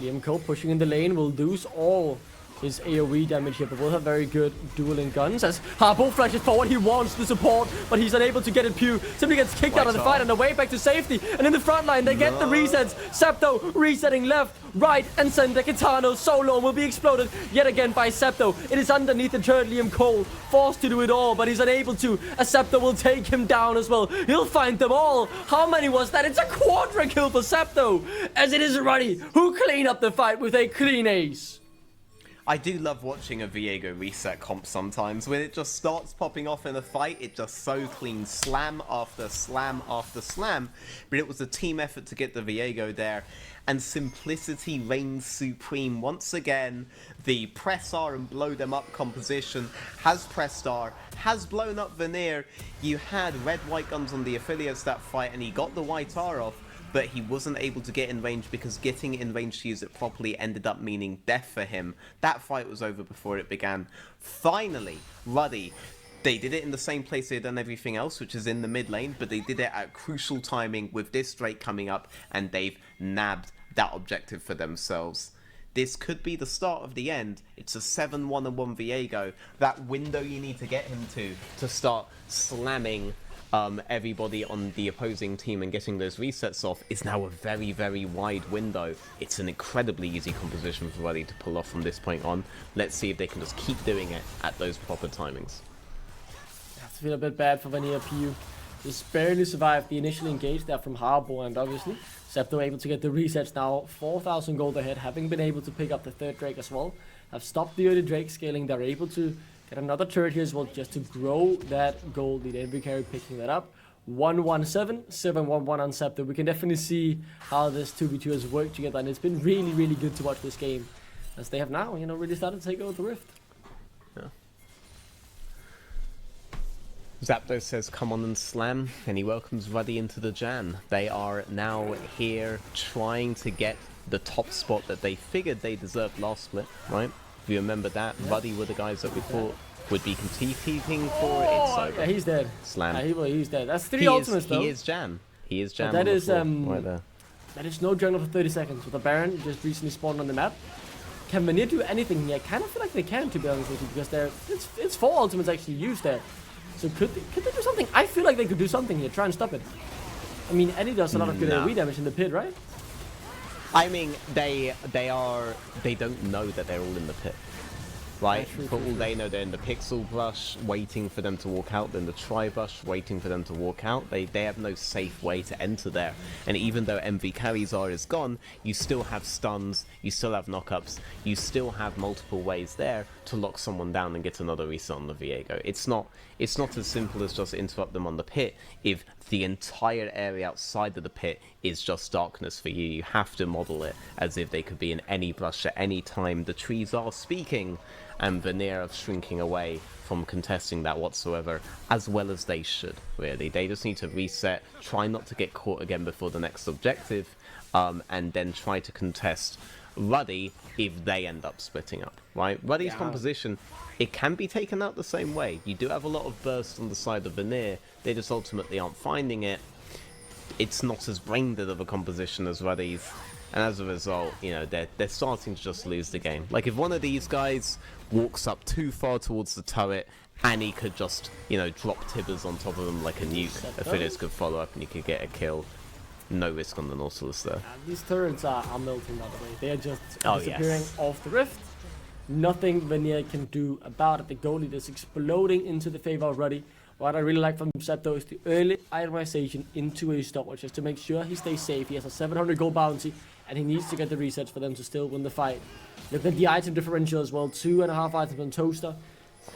Liam Cole pushing in the lane will lose all his AoE damage here, but will have very good dueling guns as Harpo flashes forward. He wants the support, but he's unable to get it. Pew simply gets kicked out of the fight on the way back to safety. And in the front line, they get the resets. Septo resetting left, right, and center. Kitano solo and will be exploded yet again by Septo. It is underneath the third Liam Cole, forced to do it all, but he's unable to. As Septo will take him down as well. He'll find them all. How many was that? It's a quadra kill for Septo, as it is Ruddy who clean up the fight with a clean ace. I do love watching a Viego reset comp sometimes. When it just starts popping off in a fight, it just so clean, slam after slam after slam. But it was a team effort to get the Viego there, and simplicity reigns supreme. Once again, the press R and blow them up composition has pressed R, has blown up Vanir. You had red-white guns on the affiliates that fight, and he got the white R off, but he wasn't able to get in range because getting in range to use it properly ended up meaning death for him. That fight was over before it began. Finally, Ruddy, they did it in the same place they'd done everything else, which is in the mid lane, but they did it at crucial timing with this Drake coming up, and they've nabbed that objective for themselves. This could be the start of the end. It's a 7-1-1 Viego. That window you need to get him to start slamming everybody on the opposing team and getting those resets off is now a very, very wide window. It's an incredibly easy composition for Ruddy to pull off from this point on. Let's see if they can just keep doing it at those proper timings. That's feel a bit bad for Vanir PU. Just barely survived the initial engage there from Harbo, and obviously Septo able to get the resets now. 4,000 gold ahead, having been able to pick up the third Drake as well. Have stopped the early Drake scaling. They're able to get another turret here as well, just to grow that gold lead. Every carry picking that up. 117, 7-1-1 on Septo. We can definitely see how this 2v2 has worked together, and it's been really, really good to watch this game, as they have now, really started to take over the Rift. Yeah. Zapdos says, come on and slam, and he welcomes Ruddy into the Jan. They are now here trying to get the top spot that they figured they deserved last split, right? If you remember that, Ruddy were the guys that we thought would be competing for it. It's over. Yeah, he's dead. Slam. He's dead. That's 3 ultimates though. He is Jam. He is Jam. That is right there. That is no jungle for 30 seconds. With the Baron just recently spawned on the map. Can Vanir do anything here? I kind of feel like they can, to be honest with you, because it's 4 ultimates actually used there. So could they do something? I feel like they could do something here. Try and stop it. I mean, Eddie does a lot of good AoE damage in the pit, right? I mean, they don't know that they're all in the pit, right? For all they know, they're in the pixel brush, waiting for them to walk out, then the tri brush, waiting for them to walk out. They have no safe way to enter there. And even though MV carries R is gone, you still have stuns, you still have knockups, you still have multiple ways there to lock someone down and get another reset on the Viego. It's not as simple as just interrupt them on the pit. If the entire area outside of the pit is just darkness for you, you have to model it as if they could be in any brush at any time. The trees are speaking, and Vanir are shrinking away from contesting that whatsoever, as well as they should, really. They just need to reset, try not to get caught again before the next objective, and then try to contest Ruddy if they end up splitting up, right? Ruddy's composition, it can be taken out the same way. You do have a lot of bursts on the side of Vanir, they just ultimately aren't finding it. It's not as brain dead of a composition as Ruddy's, and as a result, they're starting to just lose the game. Like, if one of these guys walks up too far towards the turret, and he could just, drop Tibbers on top of them like a nuke, affiliates could follow up and you could get a kill. No risk on the Nautilus there. These turrets are melting, by the way. They are just disappearing off the Rift. Nothing Vanir can do about it. The goal lead is exploding into the favor of Ruddy. What I really like from Septo is the early itemization into a stopwatch, just to make sure he stays safe. He has a 700 gold bounty, and he needs to get the resets for them to still win the fight. Look at the item differential as well, 2.5 items on Toaster.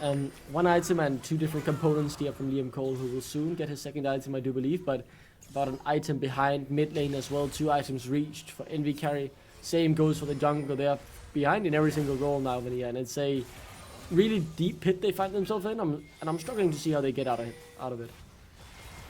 1 item and 2 different components here from Liam Cole, who will soon get his second item, I do believe, but about an item behind mid lane as well, 2 items reached for Envy carry. Same goes for the jungle, they are behind in every single goal now, Vanir, and it's a really deep pit they find themselves in, and I'm struggling to see how they get out of it.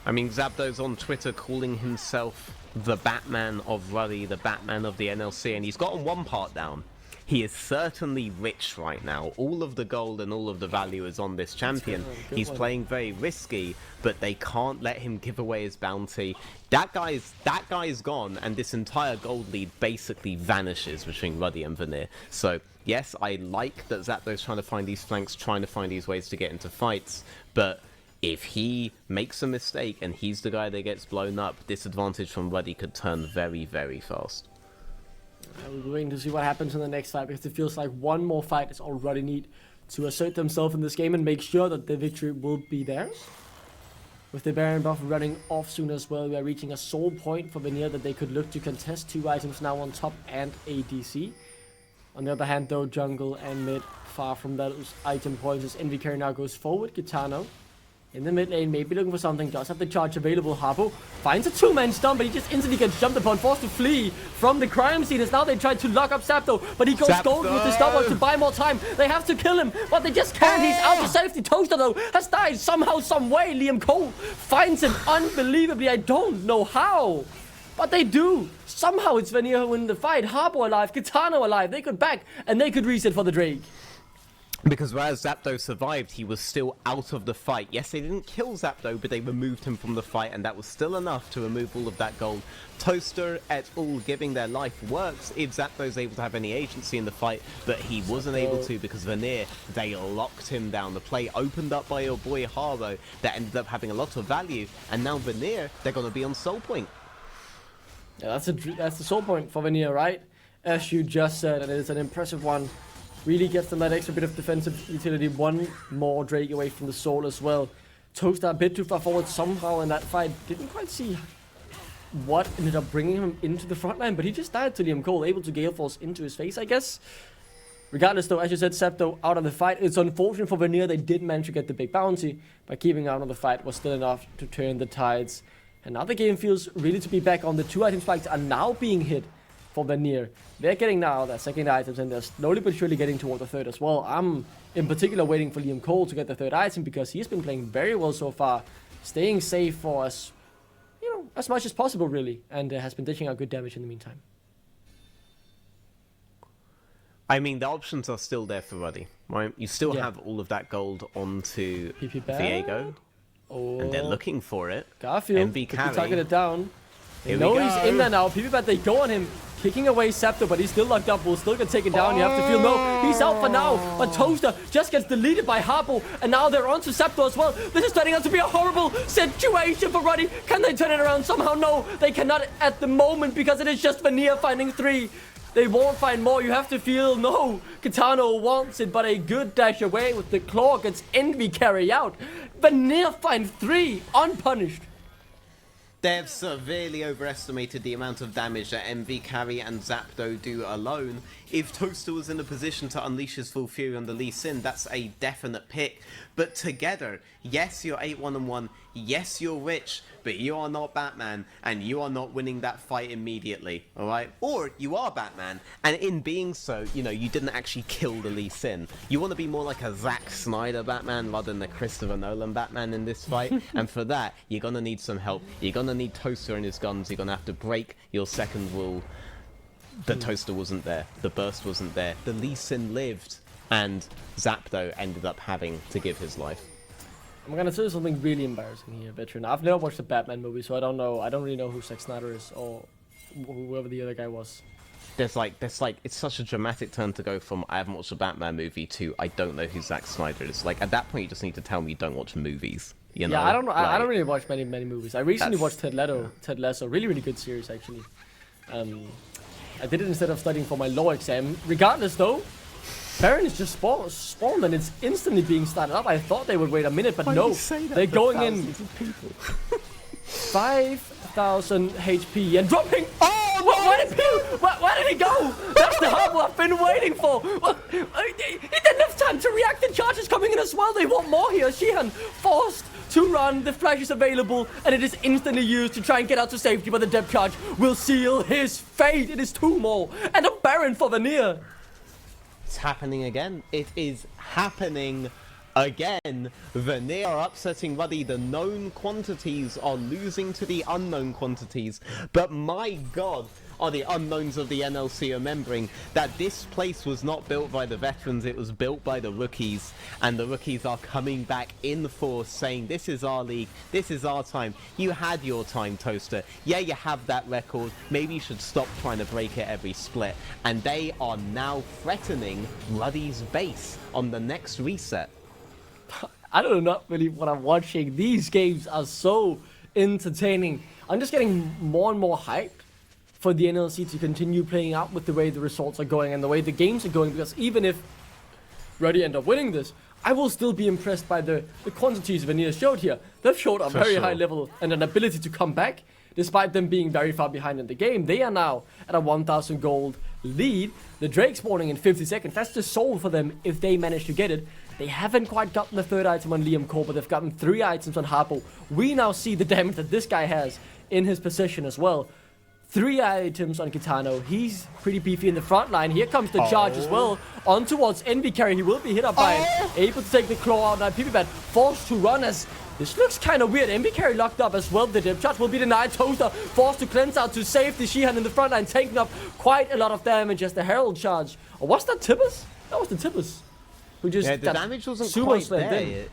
I mean, Zapdo's on Twitter calling himself the Batman of Ruddy, the Batman of the NLC, and he's gotten one part down. He is certainly rich right now. All of the gold and all of the value is on this champion. He's playing very risky, but they can't let him give away his bounty. That guy's gone, and this entire gold lead basically vanishes between Ruddy and Vanir. So, yes, I like that Zapdo's trying to find these flanks, trying to find these ways to get into fights, but if he makes a mistake and he's the guy that gets blown up, this advantage from Ruddy could turn very, very fast. We're waiting to see what happens in the next fight, because it feels like one more fight is all Ruddy need to assert themselves in this game and make sure that the victory will be theirs. With the Baron buff running off soon as well, we are reaching a soul point for Vanir that they could look to contest 2 items now on top and ADC. On the other hand though, jungle and mid far from those item points as Envy carry now goes forward. Gitano in the mid lane, maybe looking for something, does have the charge available. Harpo finds a 2-man stomp, but he just instantly gets jumped upon, forced to flee from the crime scene as now they try to lock up Zapdo, but he goes gold with the stopwatch to buy more time. They have to kill him, but they just can't. He's out of safety. Toaster though has died somehow, some way. Liam Cole finds him unbelievably. I don't know how, but they do. Somehow it's Vanir who win the fight. Harpo alive, Gitano alive. They could back and they could reset for the Drake. Because whereas Zapdo survived, he was still out of the fight. Yes, they didn't kill Zapdo, but they removed him from the fight, and that was still enough to remove all of that gold. Toaster et al. Giving their life works if Zapdo's able to have any agency in the fight, but he wasn't able to because Vanir, they locked him down. The play opened up by your boy Haro that ended up having a lot of value, and now Vanir, they're going to be on soul point. Yeah, that's the soul point for Vanir, right? As you just said, and it is an impressive one. Really gets them that extra bit of defensive utility. One more Drake away from the soul as well. Toaster a bit too far forward somehow in that fight. Didn't quite see what ended up bringing him into the front line, but he just died to Liam Cole, able to Gale Force into his face, I guess. Regardless though, as you said, Zapdo out of the fight. It's unfortunate for Vanir, they did manage to get the big bounty, but keeping out of the fight was still enough to turn the tides. And now the game feels really to be back on. The 2 item spikes are now being hit for Vanir. They're getting now their second items, and they're slowly but surely getting toward the third as well. I'm in particular waiting for Liam Cole to get the 3rd item, because he's been playing very well so far, staying safe for as much as possible really, and has been dishing out good damage in the meantime. I mean, the options are still there for Ruddy, right? You still have all of that gold onto Viego, and they're looking for it. Garfield, MV carry. target it down. They know he's in there now. PvP, they go on him, kicking away Zapdo, but he's still locked up. Will still get taken down. You have to feel no. He's out for now. But Toaster just gets deleted by Harpo, and now they're onto Zapdo as well. This is turning out to be a horrible situation for Ruddy. Can they turn it around somehow? No, they cannot at the moment, because it is just Vanir finding 3. They won't find more. You have to feel no. Gitano wants it, but a good dash away with the claw gets Envy carry out. Vanir find 3 unpunished. They've severely overestimated the amount of damage that MV carry and Zapdo do alone. If Toaster was in a position to unleash his full fury on the Lee Sin, that's a definite pick. But together, yes, you're 8-1-1, yes, you're rich, but you are not Batman, and you are not winning that fight immediately, alright? Or you are Batman, and in being so, you didn't actually kill the Lee Sin. You want to be more like a Zack Snyder Batman rather than the Christopher Nolan Batman in this fight, and for that, you're going to need some help. You're going to need Toaster and his guns. You're going to have to break your second rule. The Toaster wasn't there. The burst wasn't there. The Lee Sin lived, and Zapdo ended up having to give his life. I'm gonna say something really embarrassing here, veteran. I've never watched a Batman movie, so I don't know. I don't really know who Zack Snyder is, or whoever the other guy was. There's like, it's such a dramatic turn to go from I haven't watched a Batman movie to I don't know who Zack Snyder is. Like, at that point, you just need to tell me you don't watch movies. You know? Yeah, I don't know. I don't really watch many movies. I recently watched Ted Lasso, really good series actually. I did it instead of studying for my law exam. Regardless though, Baron is just spawned and it's instantly being started up. I thought they would wait a minute, but no, they're going in. 5,000 HP and dropping. Oh, where did he go? That's the hub I've been waiting for. He didn't have time to react. The charge is coming in as well. They want more here. Shihan forced to run. The flash is available, and it is instantly used to try and get out to safety, but the depth charge will seal his fate. It is 2 more, and a Baron for Vanir. It's happening again. It is happening again. Vanir are upsetting Ruddy. The known quantities are losing to the unknown quantities. But my god, are the unknowns of the NLC remembering that this place was not built by the veterans, it was built by the rookies. And the rookies are coming back in force saying, this is our league, this is our time. You had your time, Toaster. Yeah, you have that record. Maybe you should stop trying to break it every split. And they are now threatening Ruddy's base on the next reset. I don't not believe what I'm watching. These games are so entertaining. I'm just getting more and more hyped for the NLC to continue playing out with the way the results are going and the way the games are going, because even if Ruddy end up winning this, I will still be impressed by the quantities Vanir showed here. They've showed a very high level and an ability to come back, despite them being very far behind in the game. They are now at a 1,000 gold lead. The Drake spawning in 50 seconds, that's just sold for them if they manage to get it. They haven't quite gotten the 3rd item on Liam Cole, but they've gotten 3 items on Harpo. We now see the damage that this guy has in his possession as well. 3 items on Kitano. He's pretty beefy in the front line. Here comes the charge as well. On towards Envy Carry. He will be hit up by it. Able to take the claw out. Now PPBat forced to run as this looks kind of weird. Envy Carry locked up as well. The dip charge will be denied. Toaster forced to cleanse out to save the Shihan in the front line, taking up quite a lot of damage as the Herald charge. Or was that Tibbers? That was the Tibbers. Who just the damage wasn't quite there.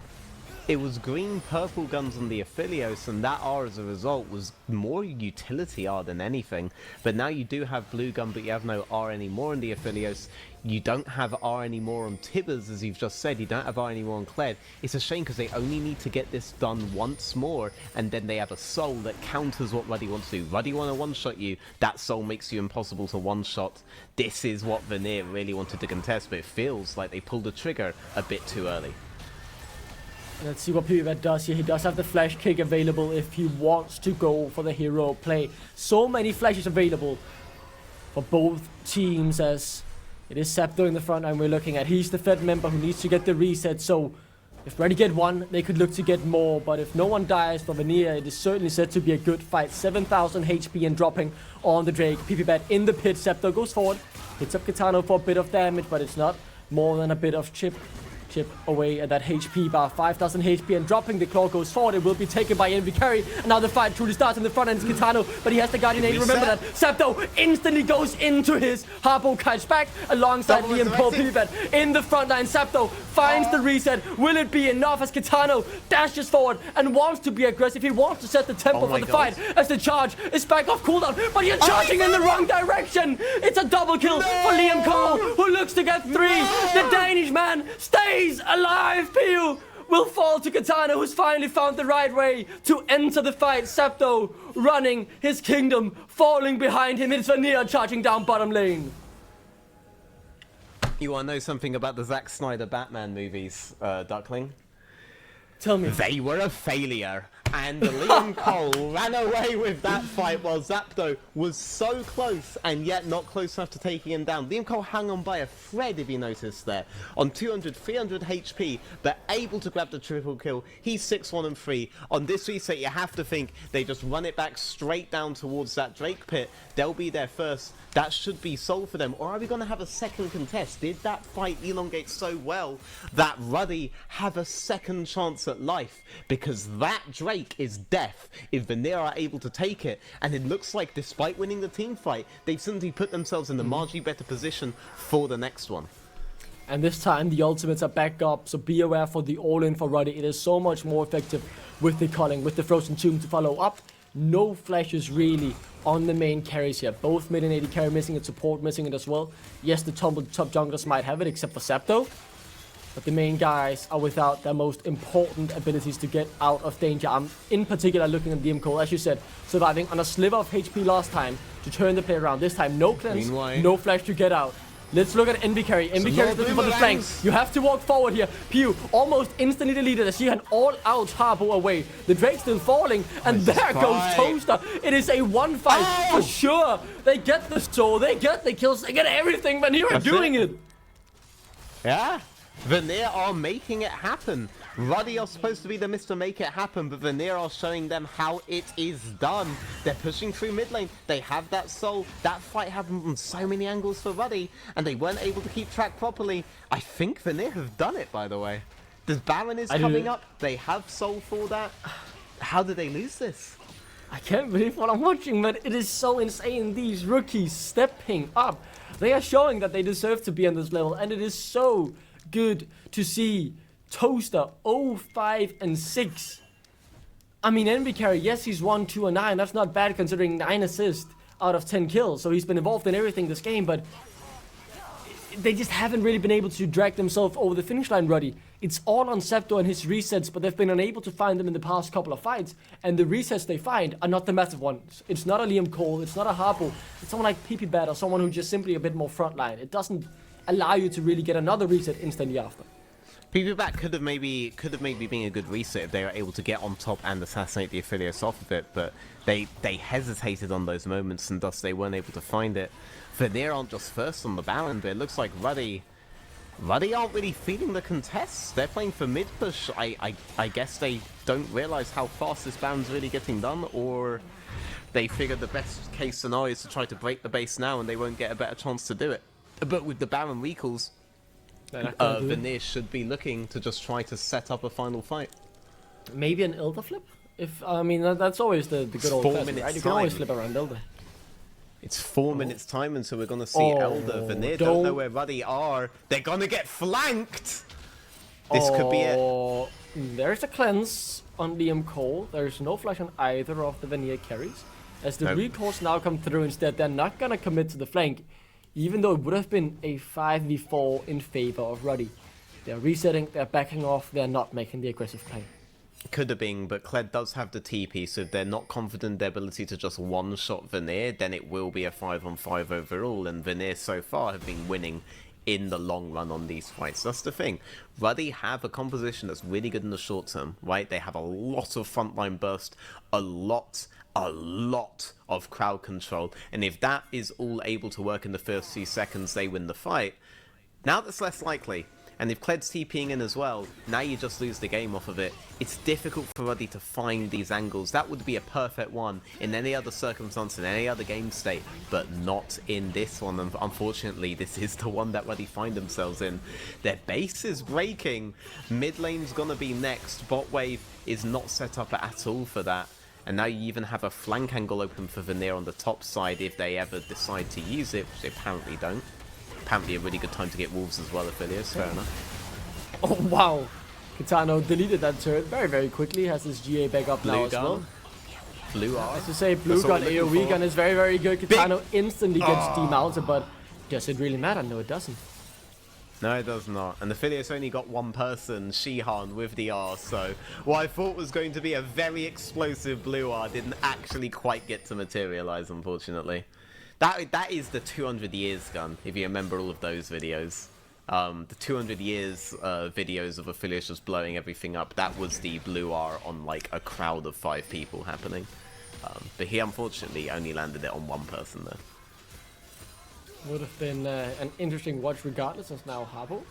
It was green purple guns on the Aphelios, and that R as a result was more utility R than anything. But now you do have blue gun, but you have no R anymore on the Aphelios. You don't have R anymore on Tibbers, as you've just said. You don't have R anymore on Kled. It's a shame because they only need to get this done once more, and then they have a soul that counters what Ruddy wants to do. Ruddy want to one-shot you. That soul makes you impossible to one-shot. This is what Vanir really wanted to contest, but it feels like they pulled the trigger a bit too early. Let's see what PPBat does here. He does have the flash kick available if he wants to go for the hero play. So many flashes available for both teams, as it is Zapdo in the front and we're looking at. He's the Fed member who needs to get the reset, so if Ruddy get 1, they could look to get more, but if no one dies for Vanir, it is certainly set to be a good fight. 7,000 HP and dropping on the Drake. PPBat in the pit. Zapdo goes forward, hits up Kitano for a bit of damage, but it's not more than a bit of chip away at that HP bar. 5,000 HP and dropping. The claw goes forward. It will be taken by Envy Carry. And now the fight truly starts in the front end. It's Kitano, but he has the Guardian 80. Remember that. Zapdo instantly goes into his Harpo catch back alongside Liam Cole. PPBat in the front line. Zapdo finds the reset. Will it be enough as Kitano dashes forward and wants to be aggressive? He wants to set the tempo for the fight as the charge is back off cooldown, but you're charging in the wrong direction. It's a double kill for Liam Cole, who looks to get 3. The Danish man stays alive. Piu will fall to Kitano, who's finally found the right way to enter the fight. Zapdo running his kingdom, falling behind him. It's Vanir charging down bottom lane. You want to know something about the Zack Snyder Batman movies, Duckling? Tell me. They were a failure. And Liam Cole ran away with that fight while Zapdo was so close and yet not close enough to taking him down. Liam Cole hung on by a thread, if you notice there, on 200, 300 HP, but able to grab the triple kill. He's 6-1 and 3. On this reset, you have to think they just run it back straight down towards that Drake pit. They'll be there first. That should be sold for them. Or are we going to have a second contest? Did that fight elongate so well that Ruddy have a second chance at life? Because that Drake is death if Vanir are able to take it. And it looks like, despite winning the team fight, they've simply put themselves in the marginally better position for the next one. And this time the ultimates are back up, so be aware for the all-in for Ruddy. It is so much more effective with the culling, with the Frozen Tomb to follow up. No flashes really on the main carries here. Both mid and AD carry missing it, support missing it as well. Yes, the top junglers might have it, except for Zapdo. But the main guys are without their most important abilities to get out of danger. I'm in particular looking at Liam Cole, as you said, surviving on a sliver of HP last time to turn the play around. This time, no cleanse, no flash to get out. Let's look at NB carry. NB carry is looking for the flank. You have to walk forward here. Pew almost instantly deleted as she had all-out Harpo away. The Drake's still falling, and there goes Toaster. It is a one fight for sure. They get the soul, they get the kills, they get everything. Vanir are doing it. Yeah, Vanir are making it happen. Ruddy are supposed to be the Mr. Make It Happen, but Vanir are showing them how it is done. They're pushing through mid lane. They have that soul. That fight happened from so many angles for Ruddy, and they weren't able to keep track properly. I think Vanir have done it, by the way. The Baron is coming up. They have soul for that. How did they lose this? I can't believe what I'm watching, but it is so insane. These rookies stepping up. They are showing that they deserve to be on this level, and it is so good to see. Toaster 0-5 and 6. I mean, NB carry, yes, he's 1, 2, and 9. That's not bad considering 9 assists out of 10 kills. So he's been involved in everything this game, but they just haven't really been able to drag themselves over the finish line, Ruddy. It's all on Septo and his resets, but they've been unable to find them in the past couple of fights. And the resets they find are not the massive ones. It's not a Liam Cole, it's not a Harpo. It's someone like PP Bat or someone who's just simply a bit more frontline. It doesn't allow you to really get another reset instantly after. PP Bat could have maybe been a good reset if they were able to get on top and assassinate the affiliates off of it, but they hesitated on those moments, and thus they weren't able to find it. Vanir aren't just first on the Baron, but it looks like Ruddy aren't really feeling the contests. They're playing for mid push. I guess they don't realize how fast this Baron's really getting done, or they figured the best case scenario is to try to break the base now and they won't get a better chance to do it. But with the Baron recalls, Vanir should be looking to just try to set up a final fight. Maybe an Elder flip? I mean, that's always the good old fashioned, right? You can always flip around Elder. It's 4 minutes time until we're going to see Elder. Vanir don't know where Ruddy are. They're going to get flanked! This could be it. There's a cleanse on Liam Cole. There's no flash on either of the Vanir carries. As the recalls now come through instead, they're not going to commit to the flank. Even though it would have been a 5v4 in favor of Ruddy. They're resetting, they're backing off, they're not making the aggressive play. Could have been, but Kled does have the TP, so if they're not confident in their ability to just one-shot Vanir, then it will be a 5-on-5 overall, and Vanir so far have been winning in the long run on these fights. That's the thing. Ruddy have a composition that's really good in the short term, right? They have a lot of frontline burst, a lot of crowd control, and if that is all able to work in the first few seconds, they win the fight. Now that's less likely, and if Kled's TPing in as well, now you just lose the game off of it. It's difficult for Ruddy to find these angles. That would be a perfect one in any other circumstance, in any other game state, but not in this one. And unfortunately, this is the one that Ruddy find themselves in. Their base is breaking. Mid lane's gonna be next. Bot wave is not set up at all for that. And now you even have a flank angle open for Vanir on the top side if they ever decide to use it, which they apparently don't. Apparently a really good time to get Wolves as well, affiliates, fair enough. Oh wow, Kitano deleted that turret very, very quickly, has his GA back up now as well. Blue R. As to say, blue gun, AoE gun is very, very good. Kitano instantly gets demounted, but does it really matter? No, it doesn't. No, it does not. And the affiliates only got one person, Shihan, with the R, so what I thought was going to be a very explosive blue R didn't actually quite get to materialize, unfortunately. That is the 200 years gun, if you remember all of those videos. The 200 years videos of affiliates just blowing everything up, that was the blue R on like a crowd of 5 people happening. But he unfortunately only landed it on one person though. Would have been an interesting watch regardless, as now Harpo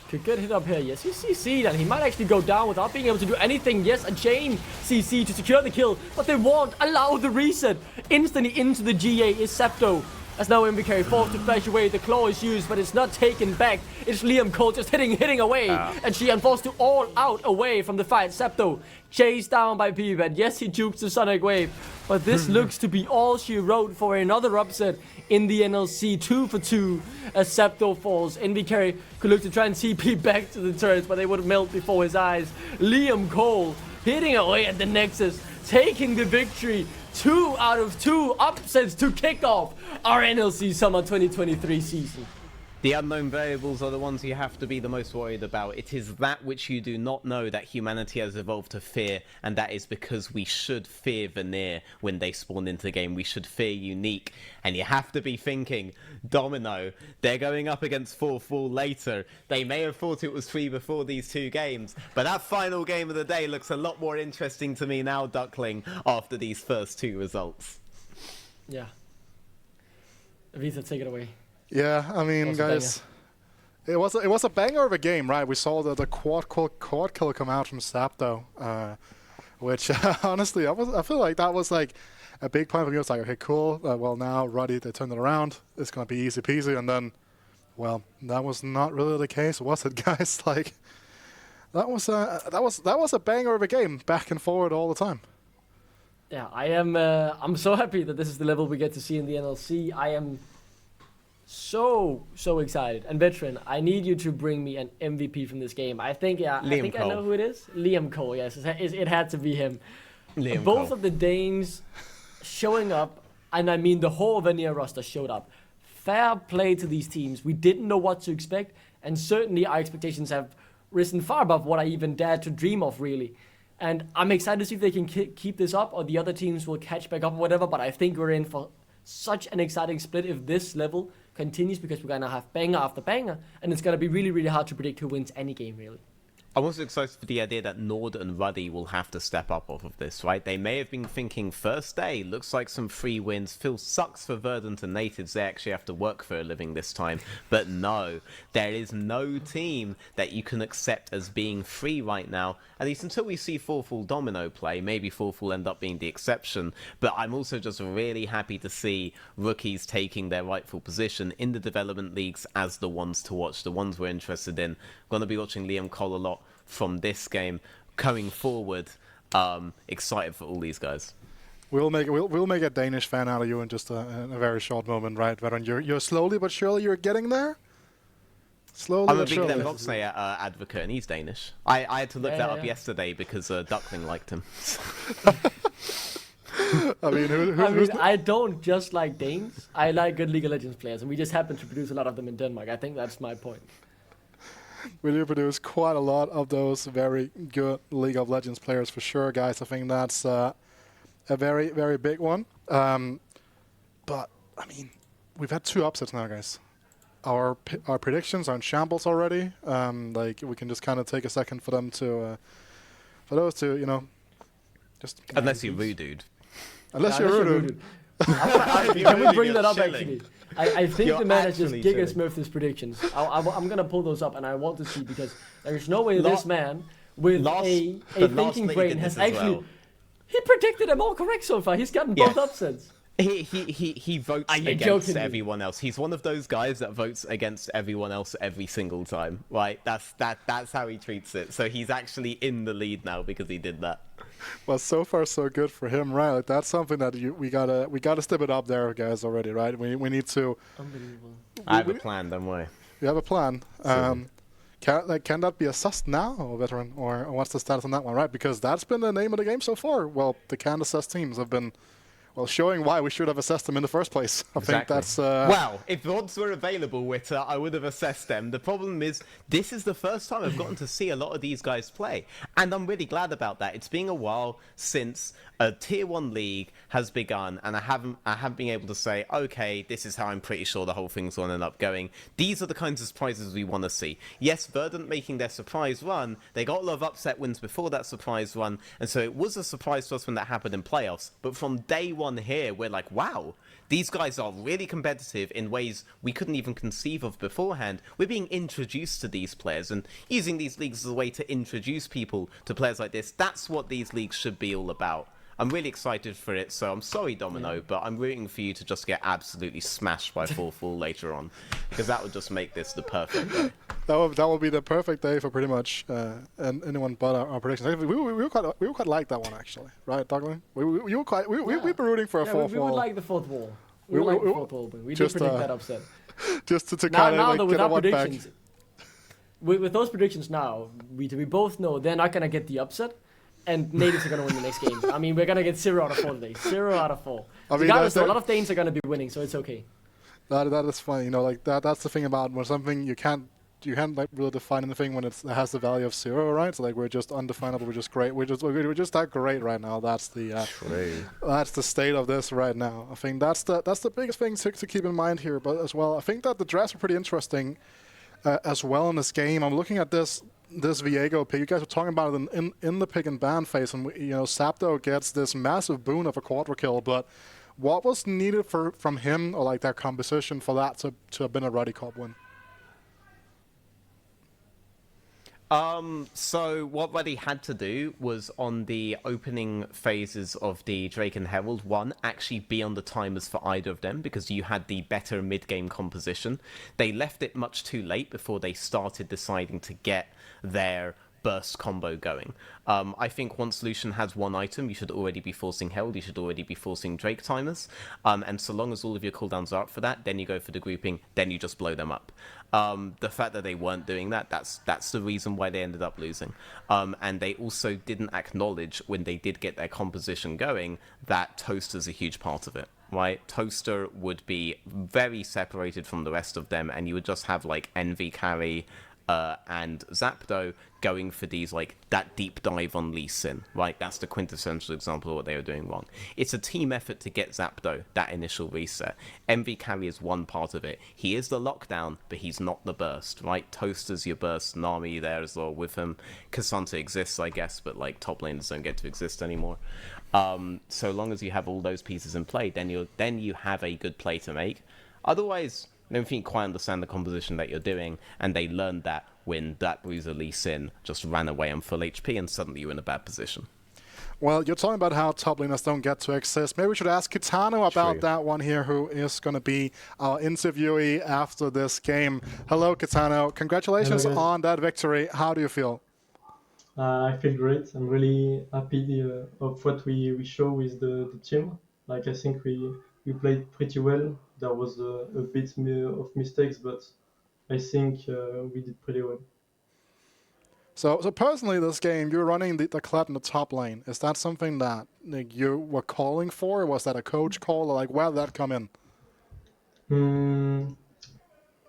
could get hit up here. Yes, he's CC'd, and he might actually go down without being able to do anything. Yes, a chain CC to secure the kill, but they won't allow the reset. Instantly into the GA is Septo. As now MBK forced to flash away, the claw is used, but it's not taken back. It's Liam Cole just hitting away, and she forced to all out away from the fight. Septo chased down by P-Bat. Yes, he jukes the Sonic Wave, but this looks to be all she wrote for another upset in the NLC. 2 for 2 as Septo falls. NBK could look to try and TP back to the turrets, but they would melt before his eyes. Liam Cole hitting away at the Nexus, taking the victory. 2 out of 2 upsets to kick off our NLC Summer 2023 season. The unknown variables are the ones you have to be the most worried about. It is that which you do not know that humanity has evolved to fear, and that is because we should fear Vanir when they spawn into the game. We should fear Unique, and you have to be thinking, Domino, they're going up against 4-4 later. They may have thought it was 3 before these 2 games, but that final game of the day looks a lot more interesting to me now, Duckling, after these first 2 results. Yeah. Visa, take it away. Yeah, I mean, guys, it was a banger of a game, right? We saw the quad kill come out from Sapto, which honestly, I feel like that was like a big point for me. It's like, okay, cool. Well, now Ruddy, they turned it around. It's gonna be easy peasy, and then, well, that was not really the case, was it, guys? Like, that was a banger of a game, back and forward all the time. Yeah, I'm so happy that this is the level we get to see in the NLC. I am so excited. And Veteran, I need you to bring me an MVP from this game. I think I know who it is. Liam Cole, yes. It had to be him. Both of the Danes showing up, and I mean the whole Vanir roster showed up. Fair play to these teams. We didn't know what to expect, and certainly our expectations have risen far above what I even dared to dream of, really. And I'm excited to see if they can keep this up, or the other teams will catch back up or whatever, but I think we're in for such an exciting split if this level continues, because we're going to have banger after banger, and it's going to be really, really hard to predict who wins any game, really. I'm also excited for the idea that Nord and Ruddy will have to step up off of this, right? They may have been thinking first day, looks like some free wins. Phil sucks for Verdant and Natives. They actually have to work for a living this time. But no, there is no team that you can accept as being free right now, at least until we see 4-4 Domino play. Maybe 4-4 will end up being the exception. But I'm also just really happy to see rookies taking their rightful position in the development leagues as the ones to watch, the ones we're interested in. I'm going to be watching Liam Cole a lot from this game going forward. Excited for all these guys. We'll make a Danish fan out of you in just a very short moment, right, Veteran? You're slowly but surely you're getting there. Slowly I'm a but big surely. Dan Voxley advocate, and he's Danish. I had to look that up yesterday because Duckling liked him. I mean, I don't just like Danes. I like good League of Legends players, and we just happen to produce a lot of them in Denmark. I think that's my point. We do produce quite a lot of those very good League of Legends players for sure, guys. I think that's a very, very big one. But, I mean, we've had 2 upsets now, guys. Our predictions are in shambles already. Like, we can just kind of take a second for them to, for those to, you know, just... Unless you're rude, dude. Unless you're rude. Can we bring that up, actually? I think You're the man has just actually gigasmurfed his predictions. I'm going to pull those up, and I want to see, because there's no way this man with a thinking brain has actually... Well. He predicted them all correct so far. He's gotten both upsets. He votes against everyone else. He's one of those guys that votes against everyone else every single time, right? That's how he treats it. So he's actually in the lead now because he did that. Well, so far so good for him, right? Like, that's something that we gotta step it up there, guys. Already, right? We need to. Unbelievable. I have a plan, don't worry. We have a plan. Can that be assessed now, Veteran, or what's the status on that one, right? Because that's been the name of the game so far. Well, the can assess teams have been, well, showing why we should have assessed them in the first place. I think that's... Well, if the odds were available, Witter, I would have assessed them. The problem is, this is the first time I've gotten to see a lot of these guys play. And I'm really glad about that. It's been a while since a Tier 1 league has begun, and I haven't been able to say, okay, this is how I'm pretty sure the whole thing's going to end up going. These are the kinds of surprises we want to see. Yes, Verdant making their surprise run, they got a lot of upset wins before that surprise run, and so it was a surprise to us when that happened in playoffs. But from day one here, we're like, wow, these guys are really competitive in ways we couldn't even conceive of beforehand. We're being introduced to these players, and using these leagues as a way to introduce people to players like this, that's what these leagues should be all about. I'm really excited for it, so I'm sorry, Domino, but I'm rooting for you to just get absolutely smashed by 4-4 later on, because that would just make this the perfect day. That would be the perfect day for pretty much anyone but our predictions. We were quite like that one, actually, right, Douglas? We were rooting for a 4-4. We would like the fourth wall. We would like the fourth wall, but we did predict that upset. Just to kind of like, get a one back. With those predictions now, we both know they're not going to get the upset. And Natives are going to win the next game. I mean, we're going to get 0 out of 4 today. 0 out of 4. Regardless, a lot of Danes are going to be winning, so it's okay. That is funny. You know, like that's the thing about when something you can't like really define anything when it has the value of 0, right? So like we're just undefinable. We're just great. We're just that great right now. That's the state of this right now. I think that's the biggest thing to keep in mind here. But as well, I think that the drafts are pretty interesting as well in this game. I'm looking at this Viego pick. You guys were talking about it in the pick and ban phase, and you know Zapdo gets this massive boon of a quadra kill. But what was needed from him or like that composition for that to have been a Ruddy Corp win? So what Ruddy had to do was on the opening phases of the Drake and Herald, one, actually be on the timers for either of them because you had the better mid-game composition. They left it much too late before they started deciding to get their burst combo going. I think once Lucian has one item, you should already be forcing Herald, you should already be forcing Drake timers, and so long as all of your cooldowns are up for that, then you go for the grouping, then you just blow them up. The fact that they weren't doing that, that's the reason why they ended up losing. And they also didn't acknowledge when they did get their composition going that Toaster's a huge part of it. Right, Toaster would be very separated from the rest of them, and you would just have like Envy carry and Zapdo going for these like that deep dive on Lee Sin, right? That's the quintessential example of what they were doing wrong. It's a team effort to get Zapdo that initial reset. Envy carry is one part of it. He is the lockdown, but he's not the burst, right? Toaster's your burst, Nami there as well with him. Cassandra exists, I guess, but like top laners don't get to exist anymore. So long as you have all those pieces in play, then you have a good play to make. Otherwise, I don't think you quite understand the composition that you're doing, and they learned that when that Bruiser Lee Sin just ran away on full HP, and suddenly you're in a bad position. Well, you're talking about how top laners don't get to exist. Maybe we should ask Kitano about that one here, who is going to be our interviewee after this game. Hello, Kitano. Congratulations on that victory. How do you feel? I feel great. I'm really happy of what we show with the team. Like I think we played pretty well. There was a bit of mistakes, but I think we did pretty well. So personally, this game, you're running the Kled in the top lane. Is that something that like, you were calling for? Was that a coach call? Or, like, where did that come in?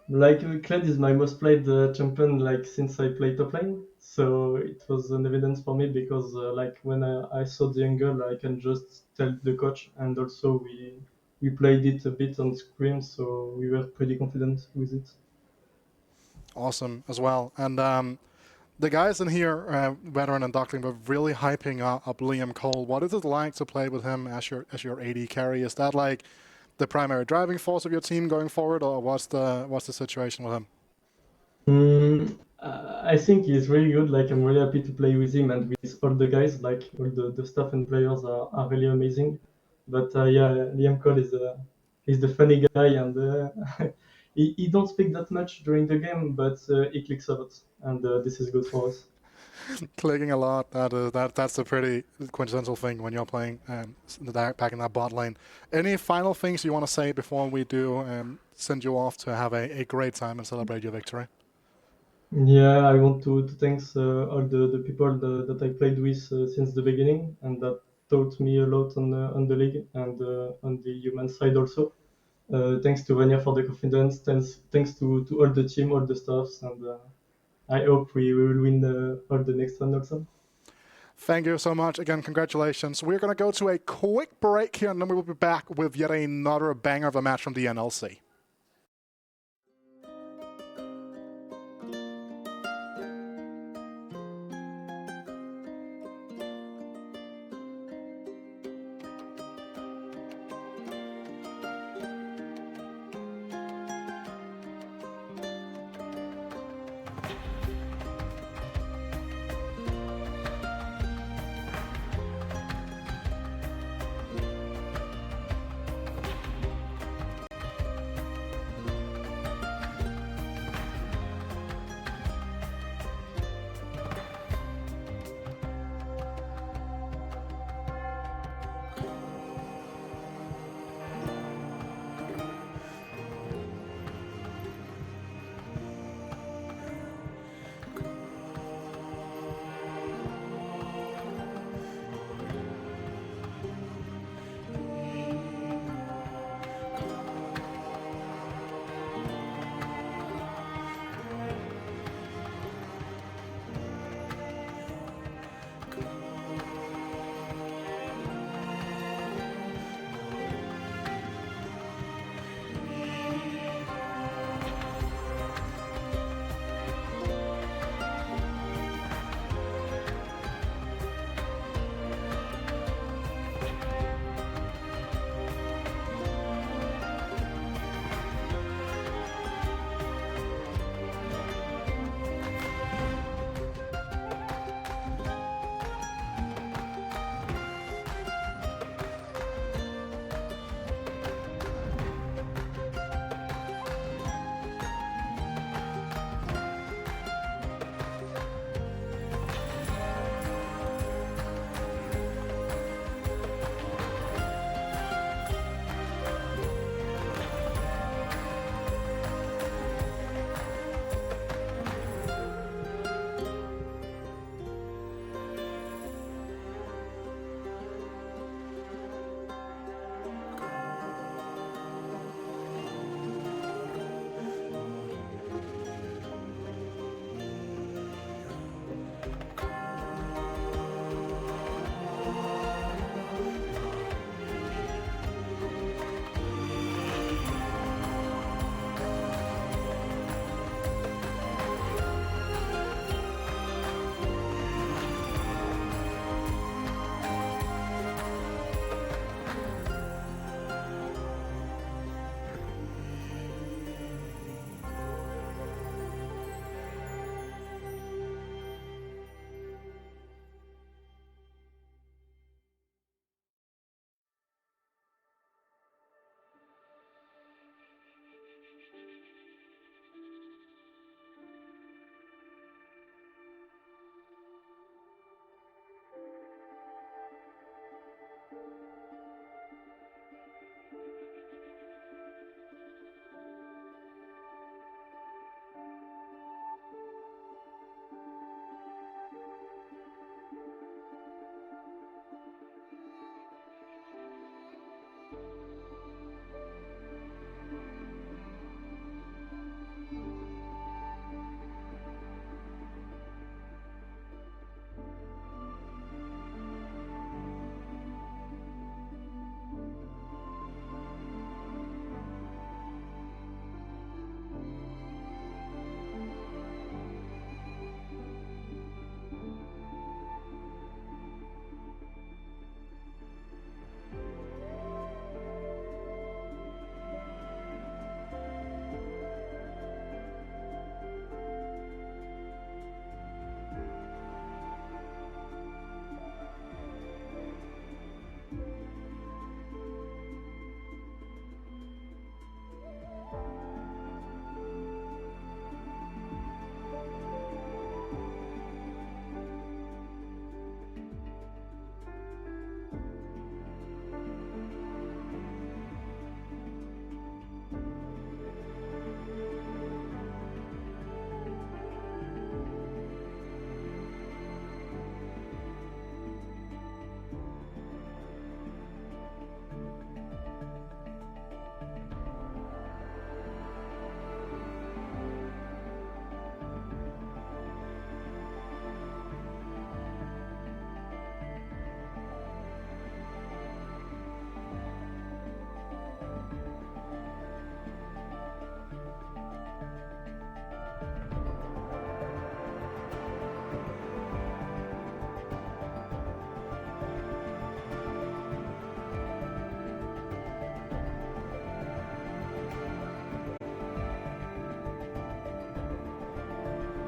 Like Kled is my most played champion like since I played top lane, so it was an evidence for me because like when I saw the angle, I can just tell the coach, and also we played it a bit on screen, so we were pretty confident with it. Awesome as well. And the guys in here, Veteran and Duckling, were really hyping up Liam Cole. What is it like to play with him as your AD carry? Is that like the primary driving force of your team going forward, or what's the situation with him? I think he's really good. Like I'm really happy to play with him and with all the guys. Like all the staff and players are really amazing. But yeah, Liam Cole is the funny guy, and he don't speak that much during the game, but he clicks a lot, and this is good for us. Clicking a lot. That's a pretty quintessential thing when you're playing back in that bot lane. Any final things you want to say before we do send you off to have a great time and celebrate your victory? Yeah, I want to thank all the people that I played with since the beginning, and that taught me a lot on the league and on the human side also. Thanks to Vanir for the confidence. Thanks to all the team, all the staffs, and I hope we will win all the next one also. Thank you so much. Again, congratulations. We're going to go to a quick break here, and then we will be back with yet another banger of a match from the NLC.